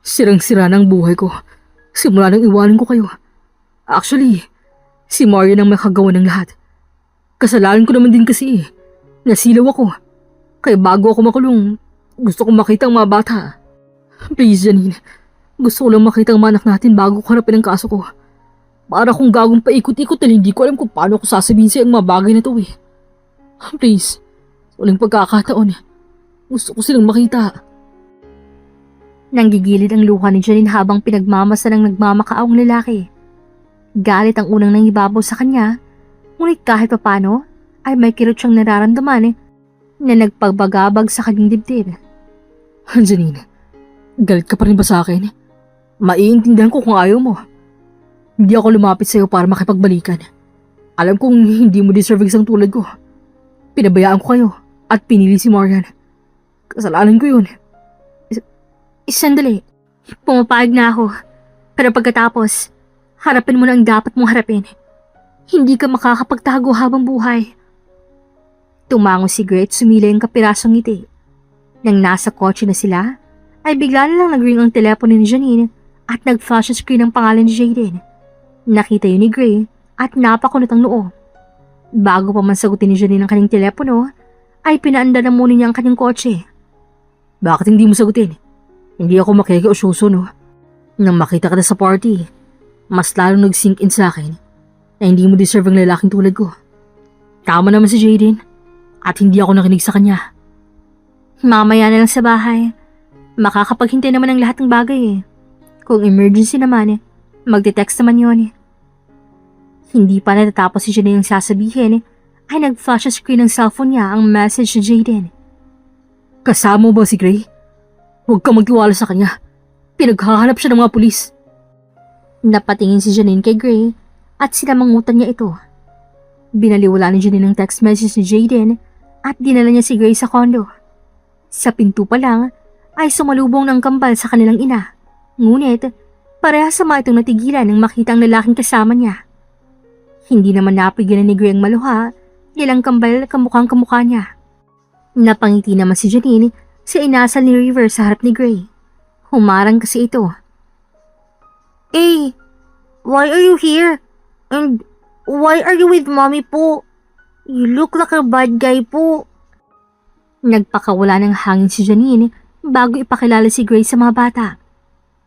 Sirang-sira na ang buhay ko. Simula nang iwanan ko kayo. Actually, si Mario nang makagawa ng lahat. Kasalanan ko naman din kasi nasilaw ako. Kaya bago ako makulong, gusto kong makita ang mga bata. Please, Janine. Gusto ko lang makita ang mga anak natin bago ko harapin ang kaso ko. Para kung gagong paikot-ikot na hindi ko alam kung paano ko sasabihin sa'yo ang mga bagay na to Please, walang pagkakataon. Gusto ko silang makita. Nanggigilid ang luha ni Janine habang pinagmamasa ng nagmamakaawang lalaki. Galit ang unang nangibabaw sa kanya, ngunit kahit papano ay may kirot siyang nararamdaman na nagpagbagabag sa kanyang dibdib. Janine, galit ka pa rin ba sa akin? Maiintindihan ko kung ayaw mo. Hindi ako lumapit sa'yo para makipagbalikan. Alam kong hindi mo deserve isang tulad ko. Pinabayaan ko kayo at pinili si Marian. Kasalanan ko yun. Sandali, pumapayag na ako. Pero pagkatapos, harapin mo na ang dapat mong harapin. Hindi ka makakapagtago habang buhay. Tumango si Gray at sumilay ang kapirasong ngiti. Nang nasa kotse na sila, ay bigla na lang nag-ring ang telepono ni Janine at nag-flash ang screen ang pangalan ni Jaden. Nakita yun ni Gray at napakunot ang noo. Bago pa man sagutin ni Janine ang kanyang telepono, ay pinaanda na muna niya ang kanyang kotse. Bakit hindi mo sagutin? Hindi ako makikiususo, no? Nang makita ka na sa party, mas lalong nag-sink in sa akin na hindi mo deserve ang lalaking tulad ko. Tama naman si Jaden at hindi ako nakinig sa kanya. Mamaya na lang sa bahay. Makakapaghintay naman ang lahat ng bagay. Kung emergency naman, magte-text naman yun. Hindi pa natatapos si Janine ang sasabihin, ay nag-flash sa screen ng cellphone niya ang message ni Jaden. Kasama mo ba si Gray? Huwag kang magtiwala sa kanya. Pinaghahanap siya ng mga pulis. Napatingin si Janine kay Gray at sinamangutan niya ito. Binaliwala ni Janine ang text message ni Jaden at dinala niya si Gray sa kondo. Sa pinto pa lang ay sumalubong ng kambal sa kanilang ina. Ngunit, parehas sama itong natigilan nang makita ang lalaking kasama niya. Hindi naman napigilan ni Gray ang maluha, ilang kambal kamukhang kamukha niya. Napangiti naman si Janine sa inasal ni River sa harap ni Gray. Humarang kasi ito. Why are you here? And why are you with mommy po? You look like a bad guy po. Nagpakawala ng hangin si Janine bago ipakilala si Gray sa mga bata.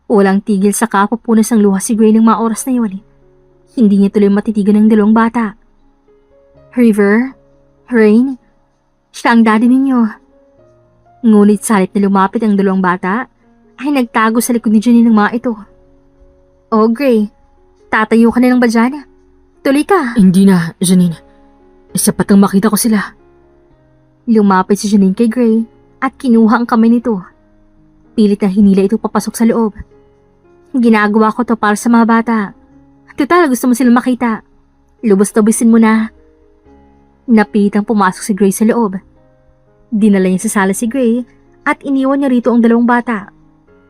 Walang tigil sa kapupunas ng luha si Gray ng mga oras na yun. Hindi niya tuloy matitigan ng dalawang bata. River, Rain, siya ang daddy ninyo. Ngunit salit na lumapit ang dalawang bata, ay nagtago sa likod ni Janine ng mga ito. Oh, Gray, tatayo ka na lang ba dyan? Tuloy ka. Hindi na, Janine. Sapat ang makita ko sila. Lumapit si Janine kay Gray at kinuha ang kamay nito. Pilit na hinila ito papasok sa loob. Ginagawa ko to para sa mga bata. Total, gusto mo silang makita. Lubos-lubisin mo na. Napilitang pumasok si Gray sa loob. Dinala niya sa sala si Gray at iniwan niya rito ang dalawang bata.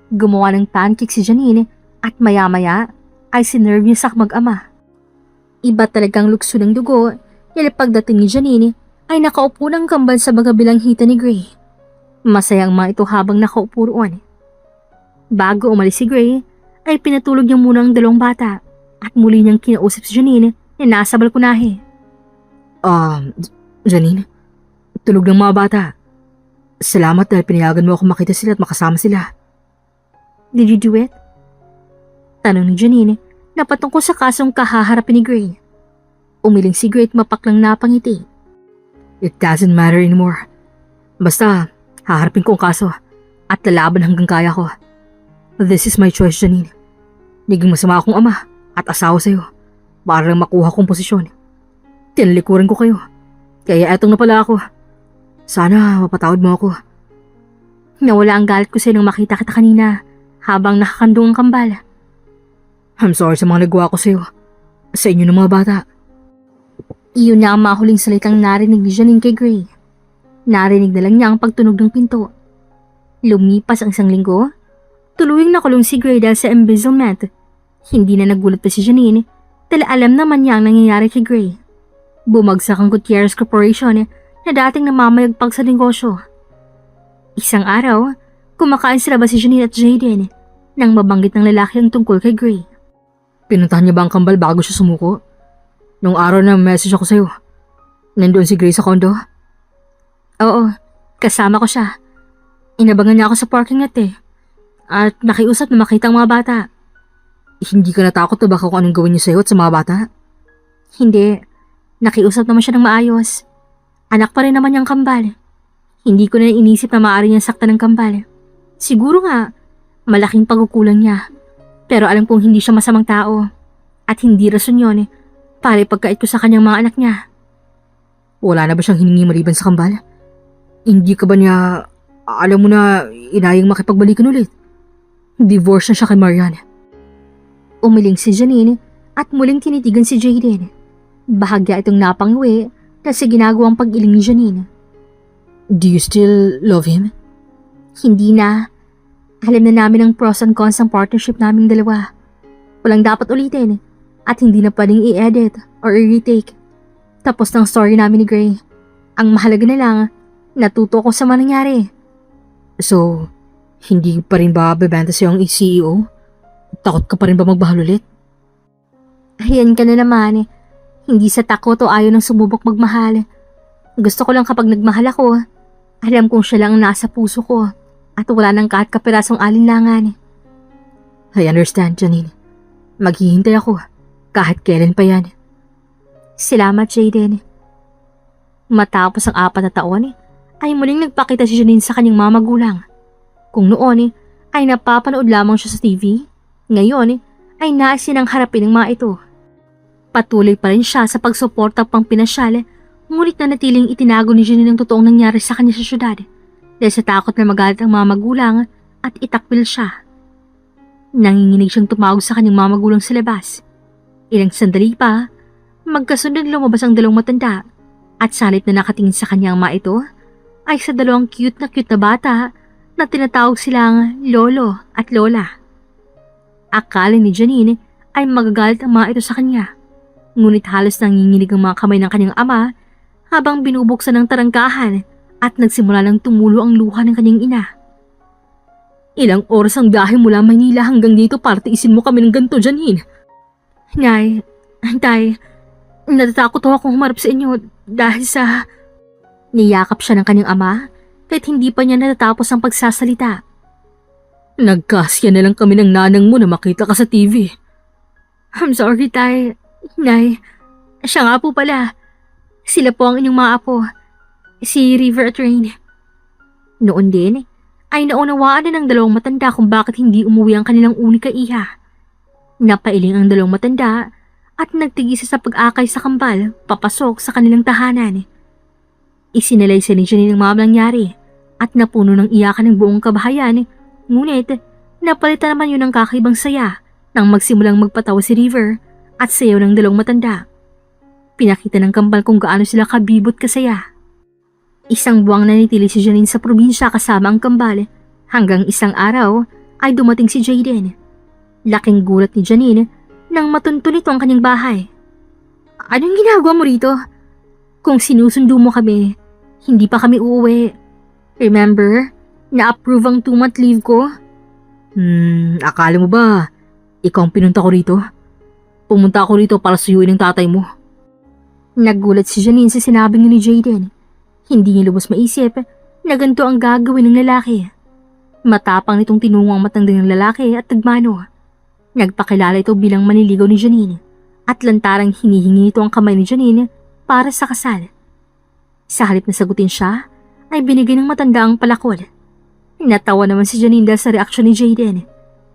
Gumawa ng pancake si Janine at maya-maya ay sinerve niya sa mag-ama. Iba talagang lukso ng dugo dahil pagdating ni Janine ay nakaupo ng kambal sa magabilang hita ni Gray. Masayang mga ito habang nakaupo roon. Bago umalis si Gray ay pinatulog niya muna ang dalawang bata at muli niyang kinausap si Janine na nasa balkonahe. Janine, tulog ng mga bata. Salamat dahil pinayagan mo ako makita sila at makasama sila. Did you do it? Tanong ni Janine na patungkol sa kasong kahaharapin ni Gray. Umiling si Gray at mapaklang napangiti. It doesn't matter anymore. Basta, haharapin ko ang kaso at lalaban hanggang kaya ko. This is my choice, Janine. Naging masama akong ama at asawa sa'yo para lang makuha kong posisyon. Tinalikuran ko kayo. Kaya etong na pala ako. Sana mapatawad mo ako. Nawala ang galit ko sa'yo nung makita kita kanina habang nakakandong ang kambal. I'm sorry sa mga nagawa ko sa'yo. Sa inyo ng mga bata. Iyon na ang mahuling salitang narinig ni Janine kay Gray. Narinig na lang niya ang pagtunog ng pinto. Lumipas ang 1 linggo, tuluyang nakulong si Gray dahil sa embezzlement. Hindi na nagulat pa si Janine dahil alam naman niya ang nangyayari kay Gray. Bumagsak ang Gutierrez Corporation na dating namamayagpag sa negosyo. Isang araw, kumakain sila ba si Janine at Jaden nang mabanggit ng lalaki ang tungkol kay Gray. Pinuntahan niya ba ang kambal bago siya sumuko? Nung araw na message ako sa'yo, nandoon si Gray sa condo? Oo, kasama ko siya. Inabangan niya ako sa parking lot at nakiusap na makita ang mga bata. Hindi ka natakot na baka kung anong gawin niya sa'yo at sa mga bata? Hindi, nakiusap naman siya ng maayos. Anak pa rin naman niyang kambal. Hindi ko na inisip na maaari niyang saktan ng kambal. Siguro nga, malaking pagkukulang niya. Pero alam kong hindi siya masamang tao. At hindi rason yun para ipagkait ko sa kanyang mga anak niya. Wala na ba siyang hiningi maliban sa kambal? Hindi ka ba niya, alam mo na, inayang makipagbalikan ulit? Divorce na siya kay Marian. Umiling si Janine at muling tinitigan si Jaden. Bahagya itong napangwi kasi ginagawang pag-iling ni Janine. Do you still love him? Hindi na. Alam na namin ang pros and cons ng partnership naming dalawa. Walang dapat ulitin at hindi na pwedeng i-edit or i-retake. Tapos ng story namin ni Gray. Ang mahalaga na lang, natuto ko sa mga nangyari. So, hindi pa rin ba bebenta sa'yo ang CEO? Takot ka pa rin ba magmahal ulit? Ayan ka na naman. Hindi sa takot o ayaw ng sumubok magmahal. Gusto ko lang kapag nagmahal ako, alam kong siya lang ang nasa puso ko at wala nang kahit kapirasong alinlangan. I understand, Janine. Maghihintay ako kahit kailan pa yan. Salamat, Jaden. Matapos ang 4 na taon, ay muling nagpakita si Janine sa kanyang mga magulang. Kung noon ay napapanood lamang siya sa TV, ngayon ay nais niya ng harapin ng mga ito. Patuloy pa rin siya sa pagsuporta pang pinasyal, ngunit nanatiling itinago ni Janine ang totoong nangyari sa kanya sa syudad dahil sa takot na magalit ang mga magulang at itakbil siya. Nanginginig siyang tumawag sa kanyang mga magulang sa labas. Ilang sandali pa, magkasunod lumabas ang 2 matanda at salit na nakatingin sa kanya ang mga ito ay sa 2 cute na bata na tinatawag silang Lolo at Lola. Akala ni Janine ay magagalit ang mga ito sa kanya, ngunit halos nanginginig ang mga kamay ng kanyang ama habang binubuksan ng tarangkahan at nagsimula ng tumulo ang luha ng kanyang ina. Ilang oras ang biyahe mula Maynila hanggang dito para tiisin mo kami ng ganito, Janine. Nay, Tay, natatakot akong humarap sa inyo dahil sa... Niyakap siya ng kanyang ama kahit hindi pa niya natatapos ang pagsasalita. Nagkasya na lang kami ng nanang mo na makita ka sa TV. I'm sorry, Tay. Nay, siya nga po pala. Sila po ang inyong mga apo. Si River at Rain. Noon din, ay naunawaan na ng 2 matanda kung bakit hindi umuwi ang kanilang unika iha. Napailing ang 2 matanda at nagtigisa sa pag-akay sa kambal papasok sa kanilang tahanan. Isinalaysay ni Janine ang mga nangyari at napuno ng iyakan ng buong kabahayan, ngunit napalitan naman yun ng kakaibang saya nang magsimulang magpatawa si River at sayaw ng 2 matanda. Pinakita ng kambal kung gaano sila kabibot kasaya. Isang buwang nanitili si Janine sa probinsya kasama ang kambal hanggang isang araw ay dumating si Jaden. Laking gulat ni Janine nang matunto nito ang kanyang bahay. Anong ginagawa mo rito? Kung sinusundo mo kami, hindi pa kami uuwi. Remember, na-approve ang 2-month leave ko? Akala mo ba, ikaw ang pinunta ko rito? Pumunta ako rito para suyuin ang tatay mo. Nagulat si Janine sa sinabi ni Jaden. Hindi niya lubos maisip na ganito ang gagawin ng lalaki. Matapang nitong tinungo ang matandang ng lalaki at nagmano. Nagpakilala ito bilang maniligaw ni Janine at lantarang hinihingi ito ang kamay ni Janine para sa kasal. Sa halip na sagutin siya, ay binigay ng matanda ang palakol. Natawa naman si Janine dahil sa reaksyon ni Jaden.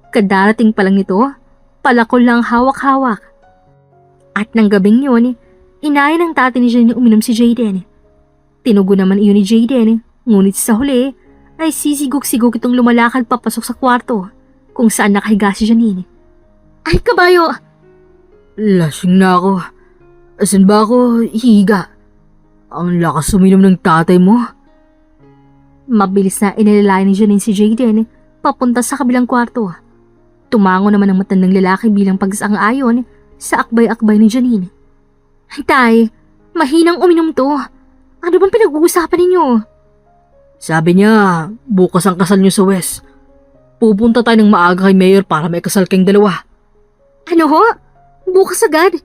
Kadarating pa lang nito, palakol lang hawak-hawak. At nang gabing yun, inaya ng tatay ni Janine uminom si Jaden. Tinugo naman iyon ni Jaden, ngunit sa huli ay sisigog-sigog itong lumalakad papasok sa kwarto kung saan nakahiga si Janine. Ay, kabayo! Lasing na ako. Asan ba ako higa? Ang lakas uminom ng tatay mo. Mabilis na inilalayan ni Janine si Jaden papunta sa kabilang kwarto. Tumango naman ang matandang lalaki bilang pagsang-ayon sa akbay-akbay ni Janine. Ay, tay, mahinang uminom to. Ano bang pinag-uusapan ninyo? Sabi niya, bukas ang kasal niyo sa West. Pupunta tayo ng maaga kay Mayor para may kasal kayong dalawa. Ano ho? Bukas agad?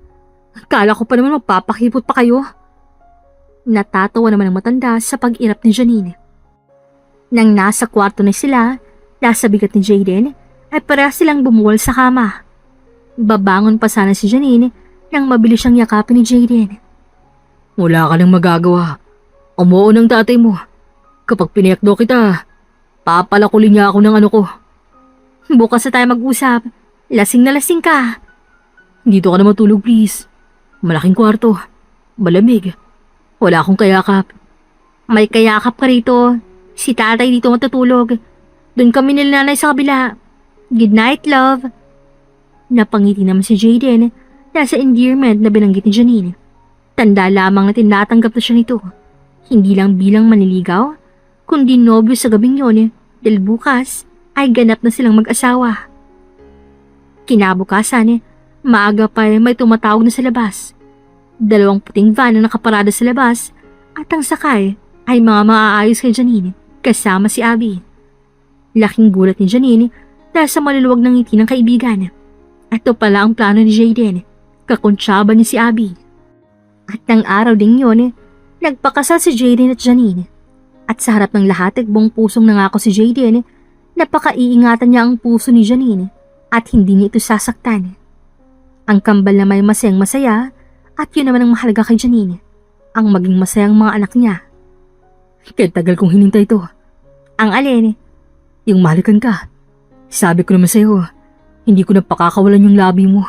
Kala ko pa naman magpapakipot pa kayo. Natatawa naman ang matanda sa pag-irap ni Janine. Nang nasa kwarto na sila, nasa bigat ni Jaden, ay para silang bumuwal sa kama. Babangon pa sana si Janine nang mabilis siyang yakapin ni Jaden. Wala ka nang magagawa. Umuo ng tatay mo. Kapag pinayakdo kita, papalakulin niya ako ng ano ko. Bukas na tayo mag-usap. Lasing na lasing ka. Dito ka na matulog, please. Malaking kwarto. Malamig. Wala akong kayakap. May kayakap ka rito. Si tatay dito matutulog. Doon kami nila nanay sa kabila. Good night, love. Napangiti naman si Jaden sa endearment na binanggit ni Janine. Tanda lamang na tinatanggap na siya nito. Hindi lang bilang manliligaw, kundi nobyo sa gabing yon dahil bukas ay ganap na silang mag-asawa. Kinabukasan, maaga pa may tumatawag na sa labas. 2 puting van na nakaparada sa labas at ang sakay ay mga maaayos kay Janine kasama si Abby. Laking gulat ni Janine dahil sa maluluwag ng ngiti ng kaibigan. Ito pala ang plano ni Jaden, kakuntsaba niya si Abby. At ng araw ding yun, nagpakasal si Jaden at Janine. At sa harap ng lahat ay buong pusong nangako si Jaden, napakaiingatan niya ang puso ni Janine at hindi niya ito sasaktan. Ang kambal na may masayang masaya at yun naman ang mahalaga kay Janine, ang maging masayang mga anak niya. Kaya tagal kong hinintay to. Ang alin? Yung mahalikan ka. Sabi ko naman sa'yo, hindi ko na pakakawalan yung labi mo.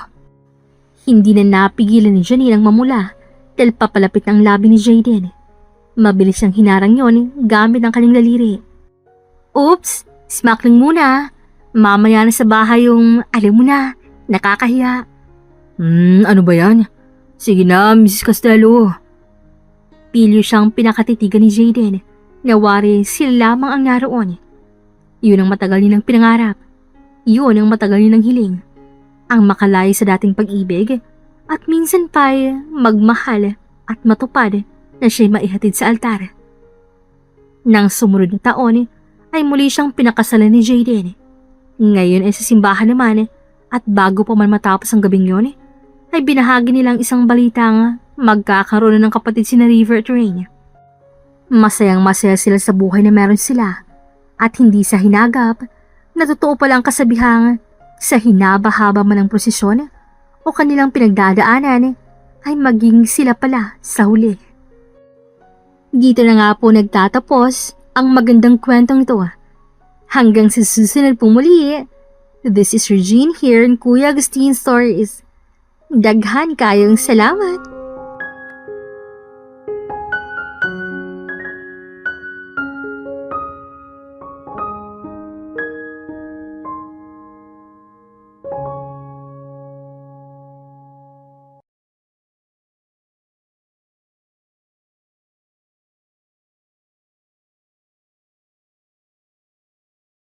Hindi na napigilan ni Janine ang mamula dahil papalapit ang labi ni Jaden. Mabilis siyang hinarang yon gamit ang kanyang daliri. Oops, smack lang muna. Mamaya na sa bahay yung, alam mo na, nakakahiya. Ano ba yan? Sige na, Mrs. Costello. Pilyo siyang pinakatitigan ni Jaden. Nawari sila lamang ang naroon. Yun ang matagal nilang pinangarap. Yun ang matagal nilang hiling. Ang makalaya sa dating pag-ibig at minsan pa'y magmahal at matupad na siya'y maihatid sa altar. Nang sumunod na taon ay muli siyang pinakasalan ni Jaden. Ngayon ay sa simbahan naman at bago pa man matapos ang gabing yon ay binahagi nilang isang balitang magkakaroon na ng kapatid sina River at Rain. Masayang masaya sila sa buhay na meron sila at hindi sa hinagap na totoo pala ang kasabihang sa hinaba-haba man ng prosesyon o kanilang pinagdadaanan ay maging sila pala sa huli. Dito na nga po nagtatapos ang magandang kwentong ito. Hanggang sa susunod pong muli, this is Regine here in Kuya Agustin Stories. Daghan kayong salamat!